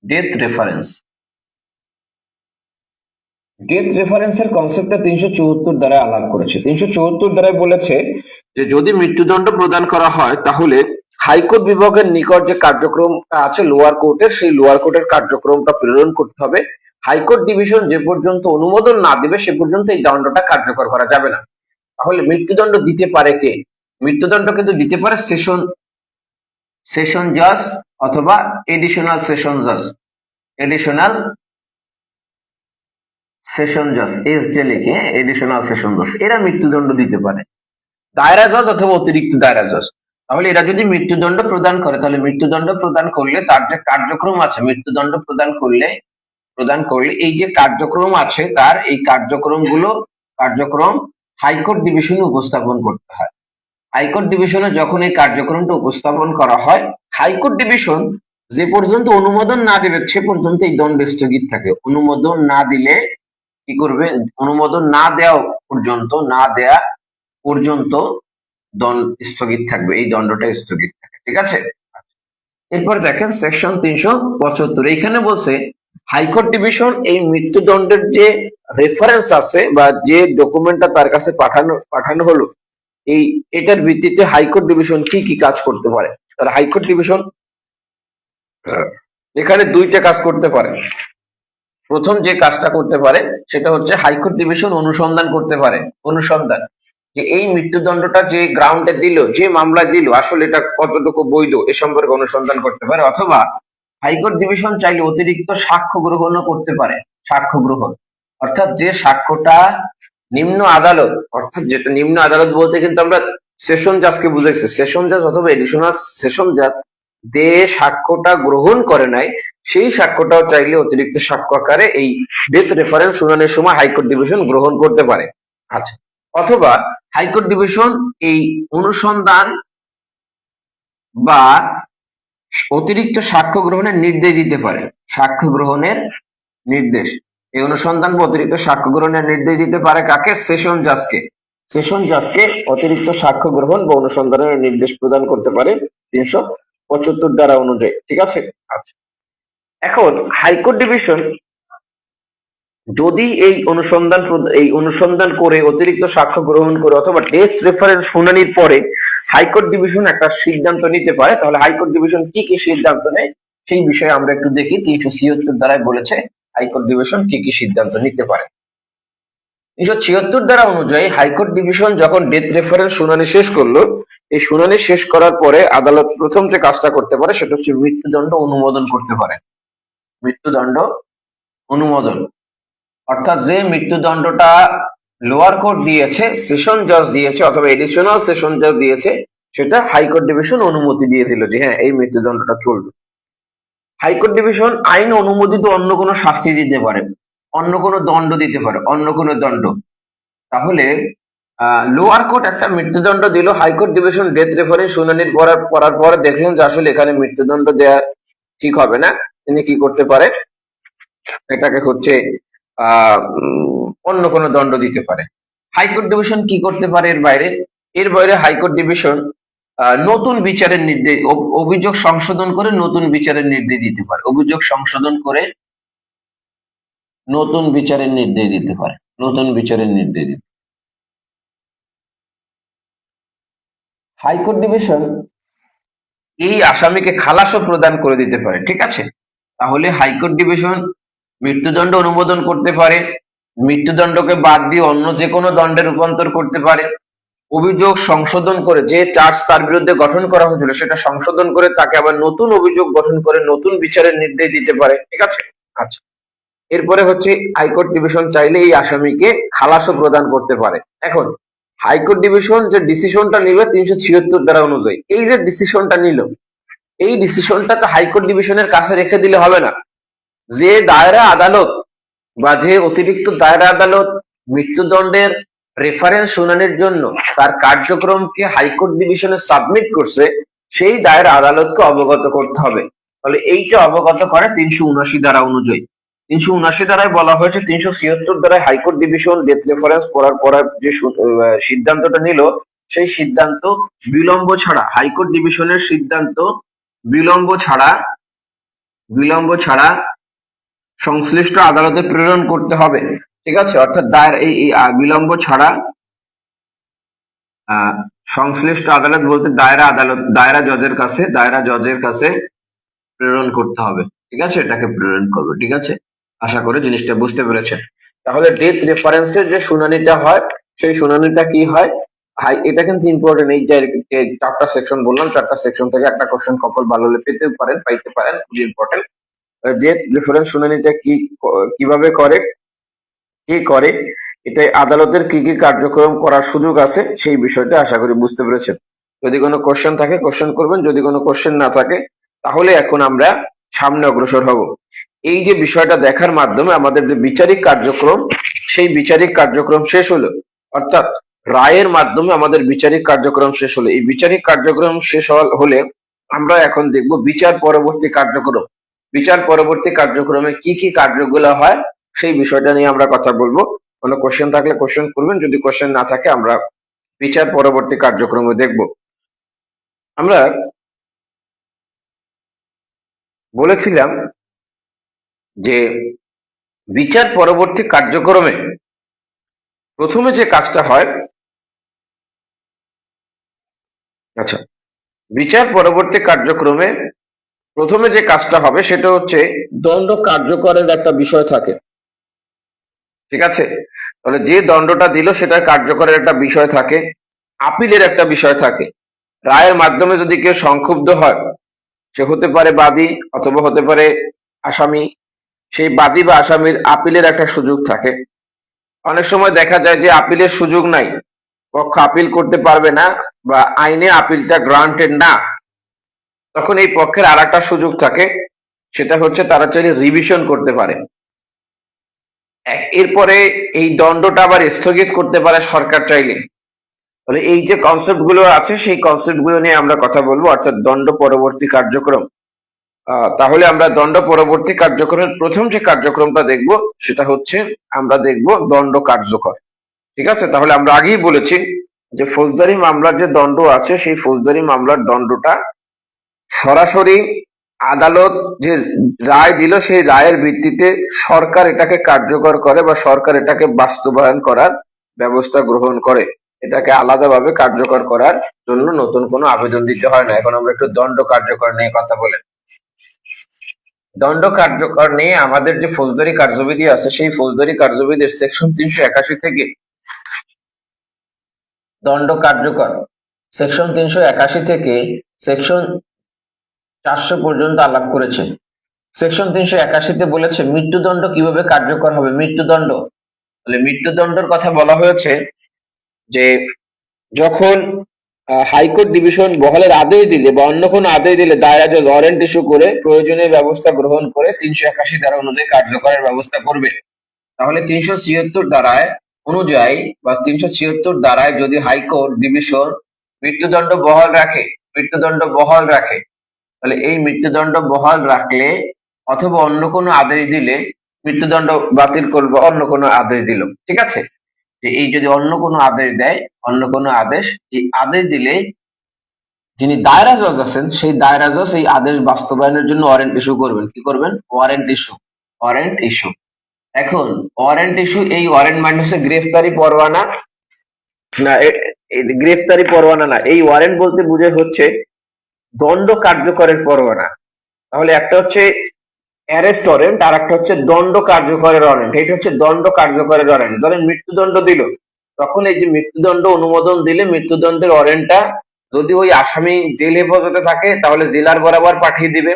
Death reference death রেফারেন্সের কনসেপ্টটা 374 দ্বারা আলাপ করেছে। 374 দ্বারা বলেছে যে যদি মৃত্যুদণ্ড প্রদান করা হয়, তাহলে হাইকোর্ট বিভাগের নিকট যে কার্যক্রমটা আছে লোয়ার কোর্টের, সেই লোয়ার কোর্টের কার্যক্রমটা প্রেরণ করতে হবে। হাইকোর্ট ডিভিশন যে পর্যন্ত অনুমোদন না দিবে সে পর্যন্ত এই দণ্ডটা কার্যকর করা যাবে না। তাহলে মৃত্যুদণ্ড দিতে পারে কে? মৃত্যুদণ্ড কিন্তু দিতে পারে সেশন জাজ অথবা এডিশনাল সেশন জাজ। এডিশনাল সেশন জজ, এসজে লিখে এডিশনাল সেশন জজ, এরা মৃত্যুদণ্ড দিতে পারে। দায়রা জজ অথবা অতিরিক্ত দায়রা জজ। তাহলে এরা যদি মৃত্যুদণ্ড প্রদান করে, তাহলে মৃত্যুদণ্ড প্রদান করলে তার যে কার্যক্রম আছে, মৃত্যুদণ্ড প্রদান করলে এই যে কার্যক্রম আছে তার এই কার্যক্রম হাইকোর্ট ডিভিশনে উপস্থাপন করতে হয়। হাইকোর্ট ডিভিশনে যখন এই কার্যক্রমটা উপস্থাপন করা হয়, হাইকোর্ট ডিভিশন যে পর্যন্ত অনুমোদন না দেবে সে পর্যন্ত এই দণ্ড স্থগিত থাকে। অনুমোদন না দিলে কি করবে? অনুমোদন না দেয়া পর্যন্ত দণ্ড স্থগিত থাকবে, এই দণ্ডটা স্থগিত থাকে। ঠিক আছে, এরপর দেখেন সেকশন 375, এইখানে বলছে হাইকোর্ট ডিভিশন এই মৃত্যুদণ্ডের যে রেফারেন্স আছে বা যে ডকুমেন্টটা তার কাছে পাঠানো হলো, এটার ভিত্তিতে হাইকোর্ট ডিভিশন কি কি কাজ করতে পারে। তাহলে হাইকোর্ট ডিভিশন এখানে দুইটা কাজ করতে পারে। প্রথম যে কাজটা করতে পারে সেটা হচ্ছে হাইকোর্ট ডিভিশন অনুসন্ধান করতে পারে। অনুসন্ধান, যে এই মৃত্যুদণ্ডটা যে গ্রাউন্ডে দিল, যে মামলায় দিল, আসলে এটা কতটুকু বৈধ এ সম্পর্কে অনুসন্ধান করতে পারে। অথবা হাইকোর্ট ডিভিশন চাইলে অতিরিক্ত সাক্ষ্য গ্রহণও করতে পারে। সাক্ষ্য গ্রহণ অর্থাৎ যে সাক্ষ্যটা নিম্ন আদালত, অর্থাৎ যেটা নিম্ন আদালত বলতে কিন্তু আমরা সেশন জাজকে বুঝাইছি, সেশন জাজ অথবা এডিশনাল সেশন জাজ যে সাক্ষ্যটা গ্রহণ করে নাই, সেই সাক্ষ্যটাও চাইলে অতিরিক্ত সাক্ষ্য আকারে এই ডেথ রেফারেন্স শুনানির সময় হাইকোর্ট ডিভিশন গ্রহণ করতে পারে। আচ্ছা, অথবা হাইকোর্ট ডিভিশন এই অনুসন্ধান বা অতিরিক্ত সাক্ষ্য গ্রহণের নির্দেশ দিতে পারে। সাক্ষ্য গ্রহণের নির্দেশ, এই অনুসন্ধান বা অতিরিক্ত সাক্ষ্য গ্রহণের নির্দেশ দিতে পারে কাকে? সেশন জাজকে। সেশন জাজকে অতিরিক্ত সাক্ষ্য গ্রহণ বা অনুসন্ধানের নির্দেশ প্রদান করতে পারে 375 ধারা অনুযায়ী। ঠিক আছে, আচ্ছা। এখন হাইকোর্ট ডিভিশন যদি এই অনুসন্ধান করে অতিরিক্ত সাক্ষ্য গ্রহণ করে অথবা ডেথ রেফারেন্স শুনানির পরে হাইকোর্ট ডিভিশন একটা সিদ্ধান্ত নিতে পারে, তাহলে হাইকোর্ট ডিভিশন কি কি সিদ্ধান্ত নেয় সেই বিষয়ে আমরা একটু দেখি। 376 দ্বারাই বলেছে হাইকোর্ট ডিভিশন কি কি সিদ্ধান্ত নিতে পারে। 376 ধারা অনুযায়ী হাইকোর্ট ডিভিশন যখন ডেথ রেফারেন্স শুনানি শেষ করলো, এই শুনানি শেষ করার পরে আদালত প্রথম যে কাজটা করতে পারে সেটা হচ্ছে মৃত্যুদণ্ড অনুমোদন করতে পারে। মৃত্যুদণ্ড অনুমোদন অর্থাৎ যে মৃত্যুদণ্ডটা লোয়ার কোর্ট দিয়েছে, সেশন জজ দিয়েছে অথবা এডিশনাল সেশন জজ দিয়েছে, সেটা হাইকোর্ট ডিভিশন অনুমতি দিয়ে দিল যে হ্যাঁ এই মৃত্যুদণ্ডটা চলবে। হাইকোর্ট ডিভিশন আইন অনুমোদিত অন্য কোনো শাস্তি দিতে পারে, অন্য কোনো দণ্ড দিতে পারে, অন্য কোনো দণ্ড। তাহলে লোয়ার কোর্ট একটা মৃত্যুদণ্ড দিল, হাইকোর্ট ডিভিশন ডেথ রেফারেন্স শুনানির করার পরে দেখলেন যে আসলে এখানে মৃত্যুদণ্ড দেওয়া ঠিক হবে না, তিনি কি করতে পারে, এটাকে হচ্ছে অন্য কোনো দণ্ড দিতে পারে। হাইকোর্ট ডিভিশন কি করতে পারে এর বাইরে হাইকোর্ট ডিভিশন নতুন বিচারের নির্দেশ, অভিযোগ সংশোধন করে নতুন বিচারের নির্দেশ দিতে পারে। অভিযোগ সংশোধন করে নতুন বিচারের নির্দেশ দিতে পারে, নতুন বিচারের নির্দেশ দিতে। হাইকোর্ট ডিভিশন এই আসামিকে খালাসও প্রদান করে দিতে পারে, ঠিক আছে। তাহলে হাইকোর্ট ডিভিশন মৃত্যুদণ্ড অনুমোদন করতে পারে, মৃত্যুদণ্ডকে বাদ দিয়ে অন্য যে কোনো দণ্ডে রূপান্তর করতে পারে, অভিযোগ সংশোধন করে যে চার্জ তার বিরুদ্ধে গঠন করা হয়েছিল সেটা সংশোধন করে তাকে আবার নতুন অভিযোগ গঠন করে নতুন বিচারের নির্দেশ দিতে পারে, ঠিক আছে। আচ্ছা, এরপরে হচ্ছে হাইকোর্ট ডিভিশন চাইলে এই আসামিকে খালাসও প্রদান করতে পারে। এখন হাইকোর্ট ডিভিশন যে ডিসিশনটা নিল 376 ধারা অনুযায়ী, এই যে ডিসিশনটা নিল, এই ডিসিশনটা তো হাইকোর্ট ডিভিশনের কাছে রেখে দিলে হবে না। যে দায়রা আদালত বা যে অতিরিক্ত দায়রা আদালত মৃত্যুদণ্ডের রেফারেন্স শুনানির জন্য তার কার্যক্রমকে হাইকোর্ট ডিভিশনে সাবমিট করছে, সেই দায়রা আদালতকে অবগত করতে হবে। তাহলে এইটা অবগত করে 379 ধারা অনুযায়ী। 379 ধারায় বলা হয়েছে 376 ধারায় হাইকোর্ট ডিভিশন ডেথ রেফারেন্স করার পর যে সিদ্ধান্তটা নিল, সেই সিদ্ধান্ত বিলম্ব ছাড়া, হাইকোর্ট ডিভিশনের সিদ্ধান্ত বিলম্ব ছাড়া সংশ্লিষ্ট আদালতে প্রেরণ করতে হবে, ঠিক আছে। অর্থাৎ এই বিলম্ব ছাড়া সংশ্লিষ্ট আদালত বলতে দায়রা জজের কাছে প্রেরণ করতে হবে, ঠিক আছে। এটাকে প্রেরণ করবে, ঠিক আছে। আশা করি জিনিসটা বুঝতে পেরেছেন। তাহলে ডেথ রেফারেন্সের যে শুনানিটা হয়, সেই শুনানিটা কি হয়, এটা কিন্তু ইম্পর্টেন্ট। এই যে 4টা সেকশন বললাম, 4টা সেকশন থেকে একটা কোশ্চেন কপাল ভালো হলে পাইতে পারেন, খুবই ইম্পর্টেন্ট। ডেথ রেফারেন্স শুনানিটা কিভাবে করে, কে করে, এটাই আদালতের কি কি কার্যক্রম করার সুযোগ আছে, সেই বিষয়টা আশা করি বুঝতে পেরেছেন। যদি কোনো কোশ্চেন থাকে কোশ্চেন করবেন, যদি কোনো কোশ্চেন না থাকে তাহলে এখন আমরা সামনে অগ্রসর হব। এই যে বিষয়টা দেখার মাধ্যমে আমাদের যে বিচারিক কার্যক্রম, সেই বিচারিক কার্যক্রম শেষ হলো, অর্থাৎ রায়ের মাধ্যমে আমাদের বিচারিক কার্যক্রম শেষ হলো। এই বিচারিক কার্যক্রম শেষ হলে আমরা এখন দেখব বিচার পরবর্তী কার্যক্রম। বিচার পরবর্তী কার্যক্রমে কি কি কার্যগুলো হয় সেই বিষয়টা নিয়ে আমরা কথা বলবো। কোনো কোশ্চেন থাকলে কোশ্চেন করবেন, যদি কোশ্চেন না থাকে আমরা বিচার পরবর্তী কার্যক্রমে দেখব। আমরা বলেছিলাম যে বিচার পরবর্তী কার্যক্রমে প্রথমে যে কাজটা হয়, আচ্ছা, বিচার পরবর্তী কার্যক্রমে প্রথমে যে কাজটা হবে সেটা হচ্ছে দণ্ড কার্যকরের একটা বিষয় থাকে, ঠিক আছে। তাহলে যে দণ্ডটা দিল সেটা কার্যকরের একটা বিষয় থাকে, আপিলের একটা বিষয় থাকে। রায়ের মাধ্যমে যদি কেউ সংক্ষুব্ধ হয়, সে হতে পারে বাদী অথবা হতে পারে আসামি, সেই বাদী বা আসামির আপিলের একটা সুযোগ থাকে। অনেক সময় দেখা যায় যে আপিলের সুযোগ নাই, পক্ষ আপিল করতে পারবে না বা আইনে আপিলটা গ্রান্টেড না, তখন এই পক্ষের আর একটা সুযোগ থাকে, সেটা হচ্ছে তারা চাইলে রিভিশন করতে পারে। এরপরে এই দণ্ডটা আবার স্থগিত করতে পারে সরকার চাইলে। তাহলে এই যে কনসেপ্ট গুলো আছে সেই কনসেপ্ট গুলো নিয়ে আমরা কথা বলবো, অর্থাৎ দণ্ড পরবর্তী কার্যক্রম। তাহলে আমরা দণ্ড পরবর্তী কার্যক্রমের প্রথম যে কার্যক্রমটা দেখব সেটা হচ্ছে আমরা দেখব দণ্ড কার্যকর, ঠিক আছে। তাহলে আমরা আগেই বলেছি যে ফৌজদারি মামলার যে দণ্ড আছে সেই ফৌজদারি মামলার দণ্ডটা সরাসরি আদালত যে রায় দিল সেই রায়ের ভিত্তিতে সরকার এটাকে কার্যকর করে বা সরকার এটাকে বাস্তবায়ন করার ব্যবস্থা গ্রহণ করে। এটাকে আলাদাভাবে কার্যকর করার জন্য নতুন কোনো আবেদন দিতে হয় না। এখন আমরা একটু দণ্ড কার্যকর নিয়ে কথা বলি। দণ্ড কার্যকর নিয়ে আমাদের যে ফৌজদারি কার্যবিধি আছে সেই ফৌজদারি কার্যবিধির সেকশন 381 থেকে দণ্ড কার্যকর, সেকশন 381 থেকে সেকশন 400 পর্যন্ত আলাপ করেছে। সেকশন 381-তে বলেছে মৃত্যুদণ্ড কিভাবে কার্যকর হবে। মৃত্যুদণ্ড, তাহলে মৃত্যুদণ্ডের কথা বলা হয়েছে যে যখন হাইকোর্ট ডিভিশন বহালের আদেশ দিলে বা অন্য কোনো আদেশ দিলে দায়রা জজ ওয়ারেন্ট ইস্যু করে প্রয়োজনীয় ব্যবস্থা গ্রহণ করে 381 ধারা অনুযায়ী কার্যকরের ব্যবস্থা করবে। তাহলে 376 ধারায় অনুযায়ী বা 376 ধারায় যদি হাইকোর্ট ডিভিশন মৃত্যুদণ্ড বহাল রাখে তাহলে এই মৃত্যুদণ্ড বহাল রাখলে অথবা অন্য কোনো আদেশ দিলে মৃত্যুদণ্ড বাতিল করবে অন্য কোনো আদেশ দিল। ঠিক আছে, যে এই যদি অন্য কোনো আদেশ দেয়, অন্য কোনো আদেশ, এই আদেশ দিলে যিনি দায়রা জজ আছেন সেই দায়রা জজ এই আদেশ বাস্তবায়নের জন্য ওয়ারেন্ট ইস্যু করবেন। কি করবেন? Warrant issue. এখন ওয়ারেন্ট ইস্যু, এই ওয়ারেন্ট মানে হচ্ছে গ্রেফতারি পরোয়ানা না, গ্রেফতারি পরোয়ানা না, এই ওয়ারেন্ট বলতে বুঝে হচ্ছে দণ্ড কার্যকরের পরোয়ানা। তাহলে একটা হচ্ছে অ্যারেস্ট ওয়ারেন্ট আর একটা হচ্ছে দণ্ড কার্যকরের ওয়ারেন্ট। এটা হচ্ছে দণ্ড কার্যকরের ওয়ারেন্ট। ধরেন মৃত্যুদণ্ড দিল, তখন এই যে মৃত্যুদণ্ড অনুমোদন দিলে মৃত্যুদণ্ডের ওয়ারেন্টটা যদি ওই আসামি জেল হেফাজতে থাকে তাহলে জেলার বরাবর পাঠিয়ে দিবে,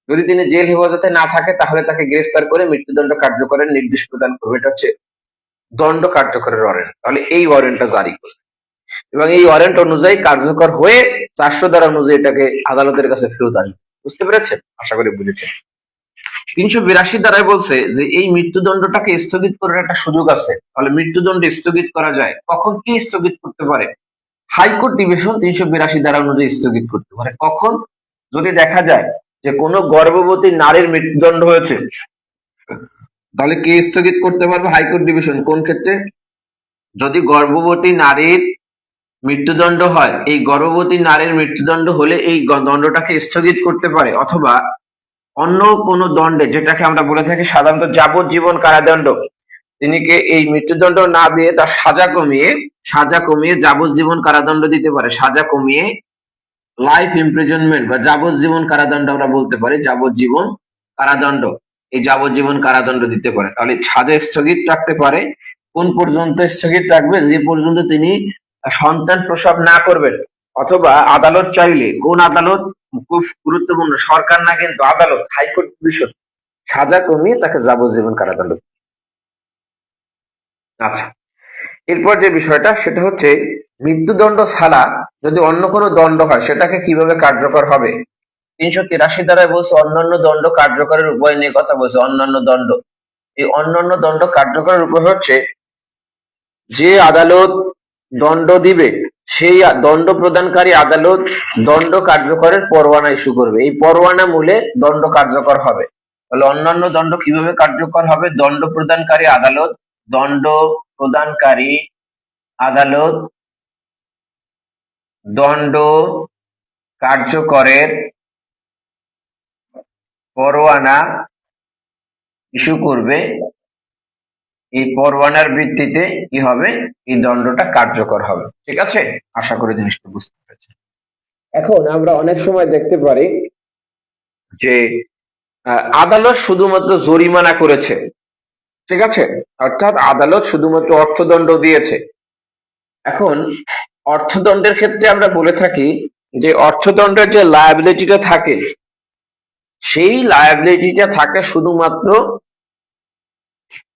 যদি তিনি জেল হেফাজতে না থাকে তাহলে তাকে গ্রেফতার করে মৃত্যুদণ্ড কার্যকরের নির্দেশ প্রদান করবে। এটা হচ্ছে দণ্ড কার্যকরের ওয়ারেন্ট। তাহলে এই ওয়ারেন্টটা জারি করবে এবং এই ওয়ারেন্ট অনুযায়ী কার্যকর হয়ে 400 ধারা অনুযায়ী এটাকে আদালতের কাছে ফেরত আসবে। বুঝতে পেরেছেন? আশা করি বুঝেছেন। 382 ধারায় বলছে যে এই মৃত্যুদণ্ডটাকে স্থগিত করার একটা সুযোগ আছে। তাহলে মৃত্যুদণ্ড স্থগিত করা যায় কখন? কি স্থগিত করতে পারে? হাইকোর্ট ডিভিশন 382 ধারা অনুযায়ী স্থগিত করতে পারে। কখন? যদি দেখা যায় যে কোনো গর্ভবতী নারীর মৃত্যুদণ্ড হয়েছে, তাহলে কে স্থগিত করতে পারবে? High court division. কোন ক্ষেত্রে? যদি গর্ভবতী নারীর মৃত্যুদণ্ড হয়, এই গর্ভবতী নারীর মৃত্যুদণ্ড হলে এই দণ্ডটাকে স্থগিত করতে পারে, অথবা অন্য কোন দণ্ডে, যেটাকে আমরা বলে থাকি সাধারণত যাবজ্জীবন কারাদণ্ড, তিনিকে এই মৃত্যুদণ্ড না দিয়ে তার সাজা কমিয়ে যাবজ্জীবন কারাদণ্ড দিতে পারে। সাজা কমিয়ে লাইফ ইমপ্রিজনমেন্ট বা যাবজ্জীবন কারাদণ্ড আমরা বলতে পারি। যাবজ্জীবন কারাদণ্ড, এই যাবজ্জীবন কারাদণ্ড দিতে পারে। তাহলে সাজা স্থগিত রাখতে পারে। কোন পর্যন্ত স্থগিত রাখবে? যে পর্যন্ত তিনি সন্তান প্রসব না করবেন। অথবা আদালত চাইলে, কোন আদালত? খুব গুরুত্বপূর্ণ, সরকার না কিন্তু আদালত, হাইকোর্ট ডিভিশন সাজা কমিয়ে তাকে যাবজ্জীবন কারাদণ্ড। আচ্ছা, এরপর যে বিষয়টা সেটা হচ্ছে মৃত্যুদণ্ড ছাড়া যদি অন্য কোনো দণ্ড হয় সেটাকে কিভাবে কার্যকর হবে। 383 ধারায় বলছে অন্যান্য দণ্ড কার্যকরের উপায় নিয়ে কথা বলছে। অন্যান্য দণ্ড, এই অন্যান্য দণ্ড কার্যকরের উপায় হচ্ছে যে আদালত দণ্ড দিবে সেই দণ্ড প্রদানকারী আদালত দণ্ড কার্যকরের পরোয়ানা ইস্যু করবে। এই পরোয়ানা মূলে দণ্ড কার্যকর হবে। তাহলে অন্যান্য দণ্ড কিভাবে কার্যকর হবে? দণ্ড প্রদানকারী আদালত দণ্ড কার্যকরের পরোয়ানা ইস্যু করবে। এই পরোয়ানার ভিত্তিতে কি হবে? এই দণ্ডটা কার্যকর হবে। ঠিক আছে, আশা করি জিনিসটা বুঝতে পেরেছেন। এখন আমরা অনেক সময় দেখতে পারি যে আদালত শুধুমাত্র জরিমানা করেছে, ঠিক আছে, অর্থাৎ আদালত শুধুমাত্র অর্থদণ্ড দিয়েছে। এখন অর্থদণ্ডের ক্ষেত্রে আমরা বলে থাকি যে অর্থদণ্ডের যে লায়াবিলিটিটা থাকে সেই লায়াবিলিটিটা থাকে শুধুমাত্র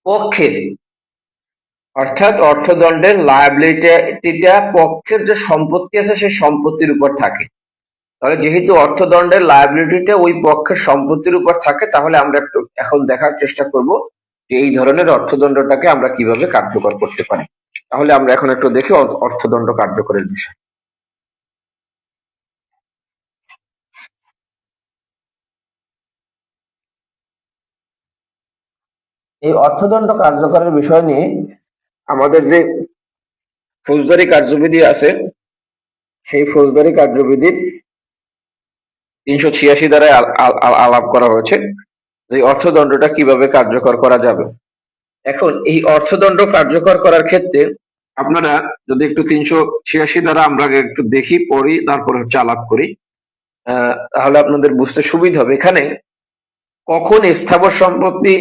পক্ষের, অর্থাৎ অর্থদণ্ডের লায়াবিলিটিটা পক্ষের যে সম্পত্তি আছে সেই সম্পত্তির উপর থাকে। তাহলে যেহেতু অর্থদণ্ডের লায়াবিলিটিটা ওই পক্ষের সম্পত্তির উপর থাকে, তাহলে আমরা একটু এখন দেখার চেষ্টা করব যে এই ধরনের অর্থদণ্ডটাকে আমরা কিভাবে কার্যকর করতে পারি। তাহলে আমরা এখন একটু দেখি অর্থদণ্ড কার্যকরের বিষয়। এই অর্থদণ্ড কার্যকরের বিষয় নিয়ে আমাদের যে ফৌজদারি কার্যবিধি আছে সেই ফৌজদারি কার্যবিধির 386 দ্বারাই আলাপ করা হয়েছে যে অর্থদণ্ডটা কিভাবে কার্যকর করা যাবে। এখন এই অর্থদণ্ড কার্যকর করার ক্ষেত্রে আপনারা যদি একটু 386 দ্বারা আমরা আগে একটু দেখি, পড়ি, তারপর হচ্ছে আলাপ করি, তাহলে আপনাদের বুঝতে সুবিধা হবে। এখানে কখন স্থাবর সম্পত্তি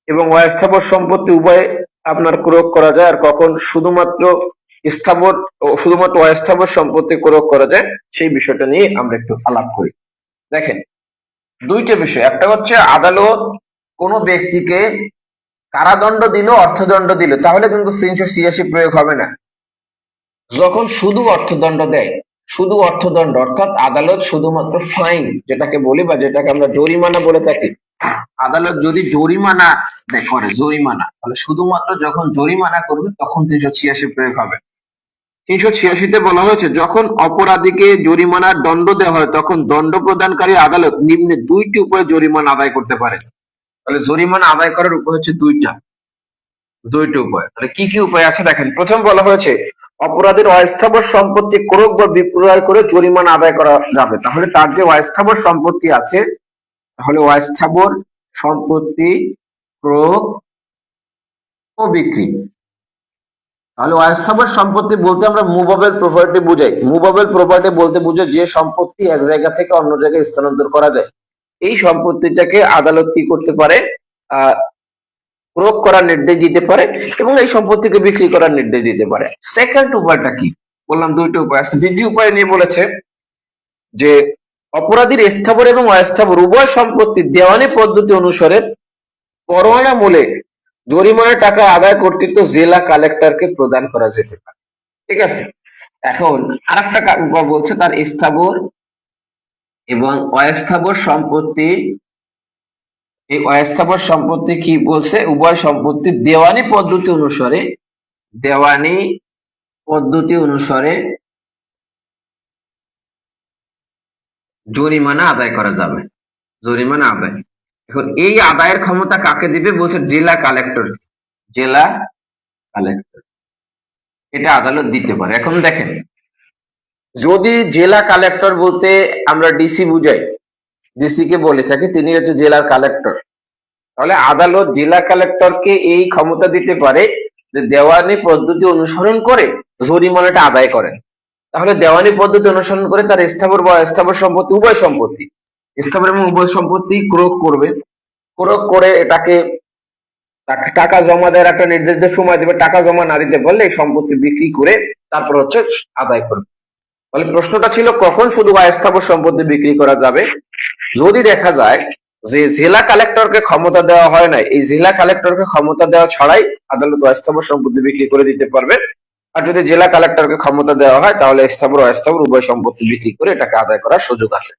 এবং অস্থাবর সম্পত্তি উভয় আপনার প্রয়োগ করা যায়, আর কখন শুধুমাত্র স্থাবর ও শুধুমাত্র অস্থাবর সম্পত্তি প্রয়োগ করা যায়, সেই বিষয়টা নিয়ে আমরা একটু আলাপ করি। দেখেন, দুইটা বিষয়, একটা হচ্ছে আদালত কোনো ব্যক্তিকে কারাদণ্ড দিল, অর্থদণ্ড দিল, তাহলে কিন্তু 386 প্রয়োগ হবে না। যখন শুধু অর্থদণ্ড দেয়, শুধু অর্থদণ্ড, অর্থাৎ আদালত শুধুমাত্র ফাইন যেটাকে বলি বা যেটাকে আমরা জরিমানা বলে থাকি, আদালত যদি জরিমানা করে, জরিমানা, তাহলে শুধুমাত্র যখন জরিমানা করবে তখন 386 প্রয়োগ হবে। 386-তে বলা হয়েছে যখন অপরাধীকে জরিমানার দণ্ড দেওয়া হয় তখন দণ্ড প্রদানকারী আদালত নিম্নে দুইটি উপায়ে জরিমানা আদায় করতে পারে। তাহলে জরিমানা আদায় করার উপায় হচ্ছে দুইটা উপায়। তাহলে কি কি উপায় আছে দেখেন। প্রথম বলা হয়েছে অপরাধীর অস্থাবর সম্পত্তি ক্রয় বা বিক্রয় করে জরিমানা আদায় করা যাবে। তাহলে তার যে অস্থাবর সম্পত্তি আছে, তাহলে অস্থাবর সম্পত্তি ক্রয় ও বিক্রি। তাহলে অস্থাবর সম্পত্তি বলতে আমরা মুভেবল প্রপার্টি বুঝাই। মুভেবল প্রপার্টি বলতে বুঝাই যে সম্পত্তি এক জায়গা থেকে অন্য জায়গায় স্থানান্তর করা যায়। এই সম্পত্তিটাকে আদালত কি করতে পারে, প্রয়োগ করার নির্দেশ দিতে পারে এবং এই সম্পত্তিকে বিক্রি করার নির্দেশ দিতে পারে। সেকেন্ড উপায়টা কি বললাম, দুইটা উপায় আছে। দ্বিতীয় উপায় নিয়ে বলেছে যে অপরাধীর স্থাবর এবং অস্থাবর উভয় সম্পত্তি দেওয়ানি পদ্ধতি অনুসারে পরোয়ানা মূলে জরিমানার টাকা আদায় কর্তৃত্ব জেলা কালেক্টরকে প্রদান করা যেতে পারে। ঠিক আছে, এখন আরেকটা বলছে তার স্থাবর এবং অস্থাবর সম্পত্তি, এই অস্থাবর সম্পত্তি কি বলছে, উভয় সম্পত্তি দেওয়ানি পদ্ধতি অনুসারে জরিমানা আদায় করা যাবে, জরিমানা আদায়। এখন এই আদায়ের ক্ষমতা কাকে দিবে বলছে, জেলা কালেক্টর, জেলা কালেক্টর, এটা আদালত দিতে পারে। এখন দেখেন, যদি জেলা কালেক্টর বলতে আমরা ডিসি বুঝাই, ডিসি কে বলে থাকি, তিনি হচ্ছে জেলার কালেক্টর, তাহলে আদালত জেলা কালেক্টরকে এই ক্ষমতা দিতে পারে যে দেওয়ানি পদ্ধতি অনুসরণ করে জরিমানাটা আদায় করেন। তাহলে দেওয়ানি পদ্ধতি অনুসরণ করে তার স্থাবর বা অস্থাবর সম্পত্তি উভয় সম্পত্তি, স্থাবর এবং উভয় সম্পত্তি ক্রয় করবে, ক্রয় করে এটাকে টাকা জমা দেওয়ার একটা নির্দিষ্ট সময় দেবে, টাকা জমা না দিতে পারলে এই সম্পত্তি বিক্রি করে তারপর হচ্ছে আদায় করবে। তাহলে প্রশ্নটা ছিল কখন শুধু অস্থাবর সম্পত্তি বিক্রি করা যাবে, যদি দেখা যায় যে জেলা কালেক্টরকে ক্ষমতা দেওয়া হয় না, এই জেলা কালেক্টরকে ক্ষমতা দেওয়া ছাড়াই আদালত অস্থাবর সম্পত্তি বিক্রি করে দিতে পারবে। আর যদি জেলা কালেক্টরকে ক্ষমতা দেওয়া হয় তাহলে স্থাবর অস্থাবর উভয় সম্পত্তি বিক্রি করে এটাকে আদায় করার সুযোগ আছে।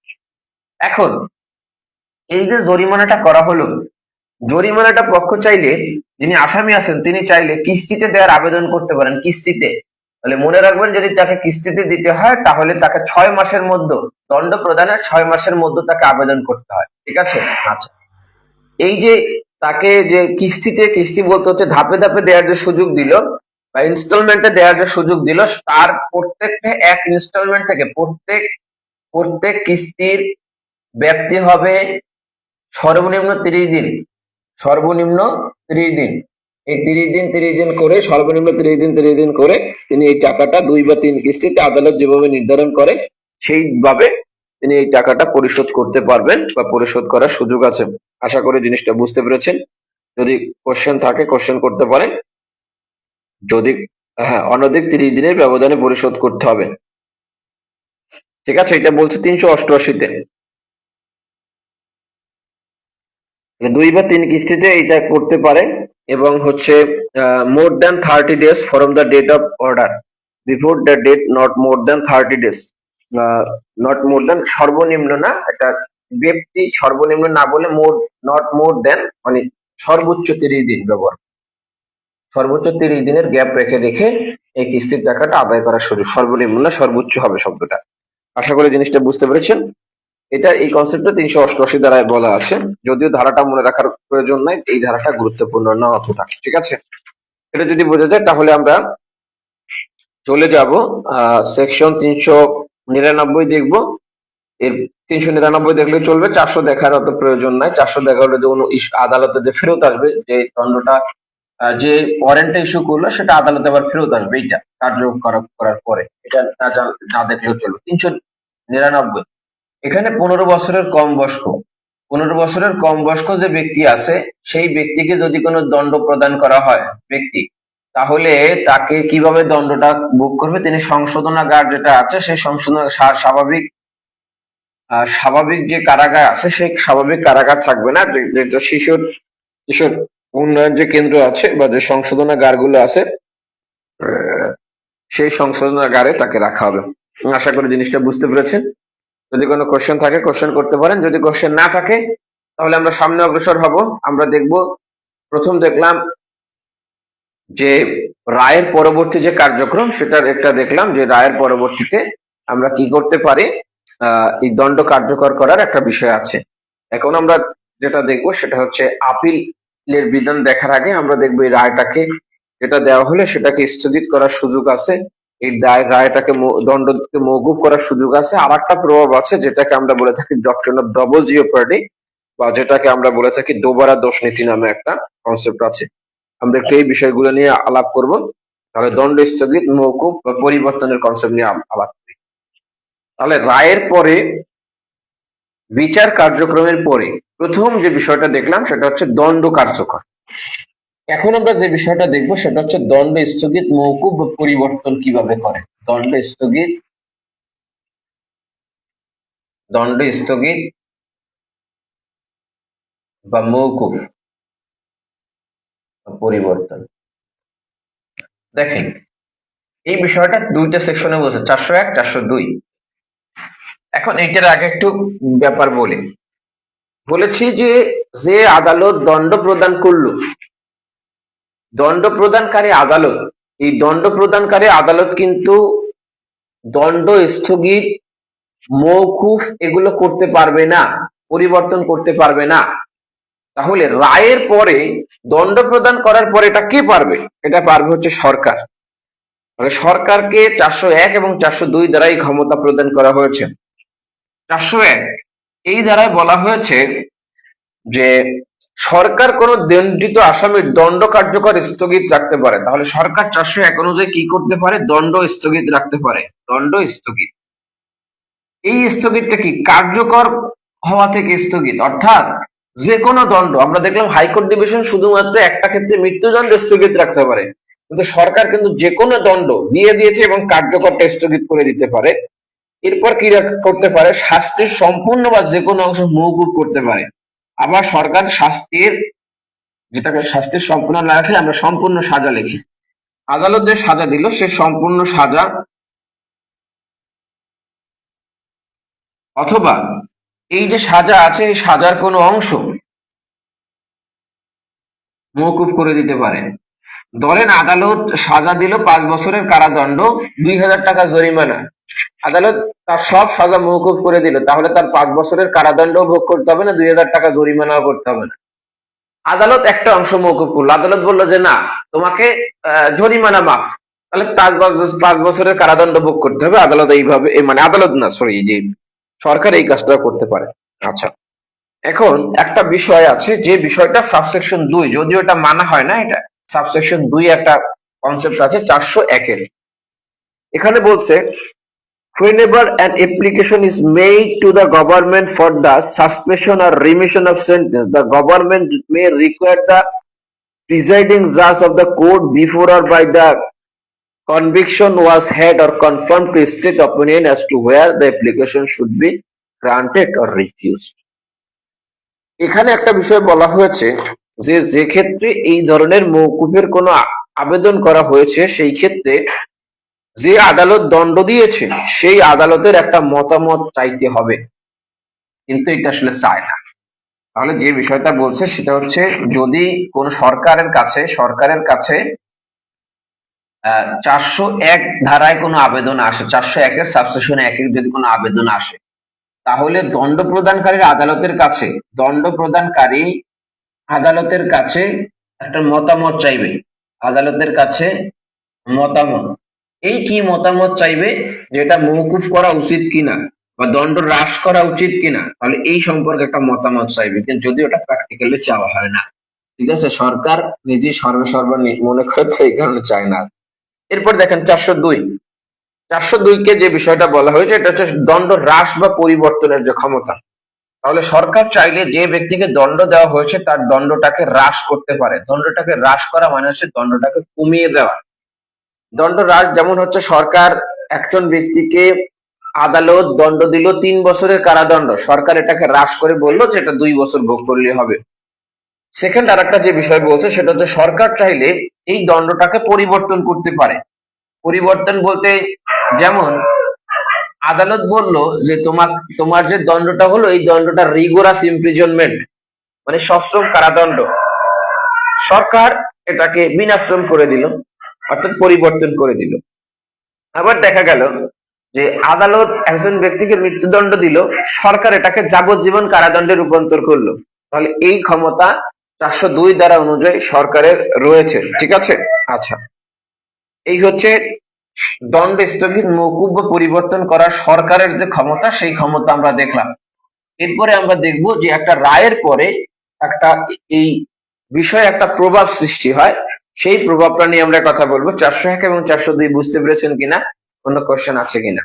এখন এই যে জরিমানাটা করা হলো, জরিমানাটা পক্ষ চাইলে, যিনি আসামি আছেন তিনি চাইলে কিস্তিতে দেওয়ার আবেদন করতে পারেন, কিস্তিতে। তাহলে মনে রাখবেন, যদি তাকে কিস্তিতে দিতে হয় তাহলে তাকে 6 মাসের মধ্যে, দণ্ড প্রদানের 6 মাসের মধ্যে তাকে আবেদন করতে হয়। ঠিক আছে, আচ্ছা, এই যে তাকে যে কিস্তি বলতে হচ্ছে ধাপে ধাপে দেওয়ার যে সুযোগ দিল বা ইনস্টলমেন্টে দেওয়ার যে সুযোগ দিল, তার প্রত্যেকটা এক ইনস্টলমেন্ট থেকে প্রত্যেক কিস্তির ব্যাপ্তি হবে সর্বনিম্ন 30 দিন, সর্বনিম্ন 30 দিন। এই 30 দিন করে, সর্বনিম্ন 30 দিন করে তিনি এই টাকাটা 2 বা 3 কিস্তিতে আদালত যেভাবে নির্ধারণ করে সেইভাবে তিনি এই টাকাটা পরিশোধ করতে পারবেন বা পরিশোধ করার সুযোগ আছে। আশা করি জিনিসটা বুঝতে পেরেছেন। যদি কোশ্চেন থাকে কোশ্চেন করতে পারেন। যদি অনধিক 30 দিনের ব্যবধানে পরিশোধ করতে হবে। ঠিক আছে, এটা বলছে 388-তে, 2 বা 3 কিস্তিতে এটা করতে পারে এবং হচ্ছে more than 30 days from the date of order, before the date not more than 30 days, not more than, সর্বনিম্ন না, এটা ব্যক্তি সর্বনিম্ন না বলে নট মোর দ্যান, মানে সর্বোচ্চ 30 দিন ব্যবহার, সর্বোচ্চ 30 দিনের গ্যাপ রেখে দেখে এই কিস্তির টাকাটা আদায় করার সুযোগ, সর্বনিম্ন না সর্বোচ্চ হবে শব্দটা। আশা করি জিনিসটা বুঝতে পেরেছেন। এটা এই কনসেপ্টটা 388 ধারায় বলা আছে, যদিও ধারাটা মনে রাখার প্রয়োজন নাই, এই ধারাটা গুরুত্বপূর্ণ না অতটা। ঠিক আছে, এটা যদি বোঝা যায় তাহলে আমরা চলে যাব সেকশন 399 দেখব, এর 399 দেখলে চলবে, 400 দেখার অত প্রয়োজন নাই। 400 দেখা হলে যখন আদালতে যে ফেরত আসবে, যে দণ্ডটা যে ওয়ারেন্টটা ইস্যু করলো সেটা আদালতে আবার ফেরত আসবে, এইটা কার্যকর করার পরে। এটা না দেখলেও চলবে। 399 এখানে 15 বছরের কম বয়স্ক, 15 বছরের কম বয়স্ক যে ব্যক্তি আছে সেই ব্যক্তিকে যদি কোনো দণ্ড প্রদান করা হয় ব্যক্তি, তাহলে তাকে কিভাবে দণ্ডটা ভোগ করবে? তিনি সংশোধনাগার যেটা আছে সেই স্বাভাবিক স্বাভাবিক যে কারাগার আছে সেই স্বাভাবিক কারাগার থাকবে না, যে শিশুর কিশোর উন্নয়ন যে কেন্দ্র আছে বা যে সংশোধনাগার গুলো আছে সেই সংশোধনাগারে তাকে রাখা হবে। আশা করি জিনিসটা বুঝতে পেরেছেন। যদি কোনো কোশ্চেন থাকে কোশ্চেন করতে পারেন, যদি কোশ্চেন না থাকে তাহলে আমরা সামনে অগ্রসর হব। আমরা দেখব, প্রথম দেখলাম যে রায়ের পরবর্তী যে কার্যক্রম সেটার একটা দেখলাম, যে রায়ের পরবর্তীতে আমরা কি করতে পারি, এই দণ্ড কার্যকর করার একটা বিষয় আছে। এখন আমরা যেটা দেখবো সেটা হচ্ছে আপিলের বিধান দেখার আগে আমরা দেখবো এই রায়টাকে, যেটা দেওয়া হলে সেটাকে স্থগিত করার সুযোগ আছে, এই রায়টাকে দণ্ডকে মওকুফ করার সুযোগ আছে। আর একটা প্রভাব আছে যেটাকে আমরা বলে থাকি ডক্ট্রিন অফ ডবল জিওপার্ডি, বা যেটাকে আমরা বলে থাকি দোবারা দোষ নীতি নামে একটা কনসেপ্ট আছে। আমরা একটু এই বিষয়গুলো নিয়ে আলাপ করব। তাহলে দণ্ড স্থগিত, মওকুফ বা পরিবর্তনের কনসেপ্ট নিয়ে আলাপ করি। তাহলে রায়ের পরে, বিচার কার্যক্রমের পরে প্রথম যে বিষয়টা দেখলাম সেটা হচ্ছে দণ্ড কার্যকর। এখন আমরা যে বিষয়টা দেখবো সেটা হচ্ছে দণ্ড স্থগিত, মওকুফ বা পরিবর্তন কিভাবে করে। দণ্ড স্থগিত বা মওকুফ বা পরিবর্তন। দেখেন, এই বিষয়টা দুইটা সেকশনে বলছে, 401, 402। এখন এইটার আগে একটু ব্যাপার বলেছি যে আদালত দণ্ড প্রদান করলো, দণ্ড প্রদানকারী আদালত, এই দণ্ড প্রদানকারী আদালত কিন্তু দণ্ড স্থগিত, মওকুফ এগুলো করতে পারবে না, পরিবর্তন করতে পারবে না। তাহলে রায়ের পরে দণ্ড প্রদান করার পরে এটা কে পারবে? এটা পারবে হচ্ছে সরকার। মানে সরকারকে 401 এবং 402 দ্বারাই ক্ষমতা প্রদান করা হয়েছে। 401 এই দ্বারাই বলা হয়েছে যে সরকার কোন দণ্ডিত আসামির দণ্ড কার্যকর স্থগিত রাখতে পারে। তাহলে সরকার 401 অনুযায়ী কি করতে পারে? দণ্ড স্থগিত রাখতে পারে। দণ্ড স্থগিত, এই স্থগিতটা কি? কার্যকর হওয়া থেকে স্থগিত, অর্থাৎ যে কোনো দণ্ড। আমরা দেখলাম হাইকোর্ট ডিভিশন শুধুমাত্র একটা ক্ষেত্রে মৃত্যুদণ্ড স্থগিত রাখতে পারে, কিন্তু সরকার কিন্তু যে কোনো দণ্ড দিয়ে দিয়েছে এবং কার্যকরটা স্থগিত করে দিতে পারে। এরপর কি করতে পারে? শাস্তির সম্পূর্ণ বা যে কোনো অংশ মওকুফ করতে পারে। আবার সরকার শাস্তির, যেটাকে শাস্তির সম্পূর্ণ না রাখলে আমরা সম্পূর্ণ সাজা লিখি, আদালত যে সাজা দিল সে সম্পূর্ণ সাজা অথবা এই যে সাজা আছে এই সাজার কোনো অংশ মওকুফ করে দিতে পারে। ধরেন আদালত সাজা দিল 5 বছরের কারাদণ্ড, 2000 টাকা জরিমানা, আদালত তার সব সাজা মওকুফ করে দিল, তাহলে তার 5 বছরের কারাদণ্ড ভোগ করতে হবে না, 2000 টাকা জরিমানাও করতে হবে না। আদালত একটা অংশ মওকুফ করলো, আদালত বললো যে না, তোমাকে জরিমানা মাফ, তাহলে 5 বছরের কারাদণ্ড ভোগ করতে হবে। আদালত এইভাবে, মানে আদালত না, সরি, যে সরকার এই কাজটা করতে পারে। আচ্ছা, এখন একটা বিষয় আছে, যে বিষয়টা সাবসেকশন 2, যদিও এটা মানা হয় না, এটা সাবসেকশন 2 একটা কনসেপ্ট আছে 401 এর। এখানে বলছে, whenever an application is made to the government for the suspension or remission of sentence, the government may require the presiding judge of the court before or by the conviction was had or confirmed to state opinion as to where the application should be granted or refused. এখানে একটা বিষয় বলা হয়েছে যে ক্ষেত্রে এই ধরনের মওকুফের কোনো আবেদন করা হয়েছে, সেই ক্ষেত্রে যে আদালত দণ্ড দিয়েছে সেই আদালতের একটা মতামত চাইতে হবে, কিন্তু এটা আসলে চায় না। তাহলে যে বিষয়টা বলছে সেটা হচ্ছে, যদি কোন সরকারের কাছে 401 ধারায় কোনো আবেদন আসে, 401 এর সাবসেকশন 1 এর যদি কোনো আবেদন আসে, তাহলে দণ্ড প্রদানকারী আদালতের কাছে একটা মতামত চাইবে। আদালতের কাছে মতামত, এই কি মতামত চাইবে? যেটা মওকুফ করা উচিত কিনা বা দণ্ড হ্রাস করা উচিত কিনা, তাহলে এই সম্পর্কে একটা মতামত চাইবে, কিন্তু যদিও এটা প্র্যাকটিক্যালি চাওয়া হয় না। ঠিক আছে, সরকার নিজে সর্ব মনে করে তো এই কারণে চায় না। এরপর দেখেন 402 কে যে বিষয়টা বলা হয়েছে এটা হচ্ছে দণ্ড হ্রাস বা পরিবর্তনের যে ক্ষমতা। তাহলে সরকার চাইলে যে ব্যক্তিকে দণ্ড দেওয়া হয়েছে তার দণ্ডটাকে হ্রাস করতে পারে। দণ্ডটাকে হ্রাস করা মানে হচ্ছে দণ্ডটাকে কমিয়ে দেওয়া। দণ্ড হ্রাস যেমন হচ্ছে সরকার একজন ব্যক্তিকে আদালত দণ্ড দিল 3 বছরের কারাদণ্ড, সরকার এটাকে হ্রাস করে বললো যে এটা 2 বছর ভোগ করলে হবে। সেকেন্ড আর একটা যে বিষয় বলছে সেটা হচ্ছে সরকার চাইলে এই দণ্ডটাকে পরিবর্তন করতে পারে। পরিবর্তন বলতে যেমন আদালত বলল যে তোমার যে দণ্ডটা হলো এই দণ্ডটা রিগোরাস ইমপ্রিজনমেন্ট মানে সশ্রম কারাদণ্ড, সরকার এটাকে বিনাশ্রম করে দিল, অর্থাৎ পরিবর্তন করে দিল। আবার দেখা গেল যে আদালত একজন ব্যক্তিকে মৃত্যুদণ্ড দিল, সরকার এটাকে যাবজ্জীবন কারাদণ্ডে রূপান্তর করলো। তাহলে এই ক্ষমতা 402 ধারা অনুযায়ী সরকারের রয়েছে। ঠিক আছে, আচ্ছা, এই হচ্ছে দণ্ড স্থগিত, মওকুফ বা পরিবর্তন করার সরকারের যে ক্ষমতা, সেই ক্ষমতা আমরা দেখলাম। এরপরে আমরা দেখব যে একটা রায়ের পরে একটা এই বিষয়ে একটা প্রভাব সৃষ্টি হয়, সেই প্রভাবটা নিয়ে আমরা কথা বলবো। 401 এবং 402 বুঝতে পেরেছেন কিনা, কোনো কোশ্চেন আছে কিনা?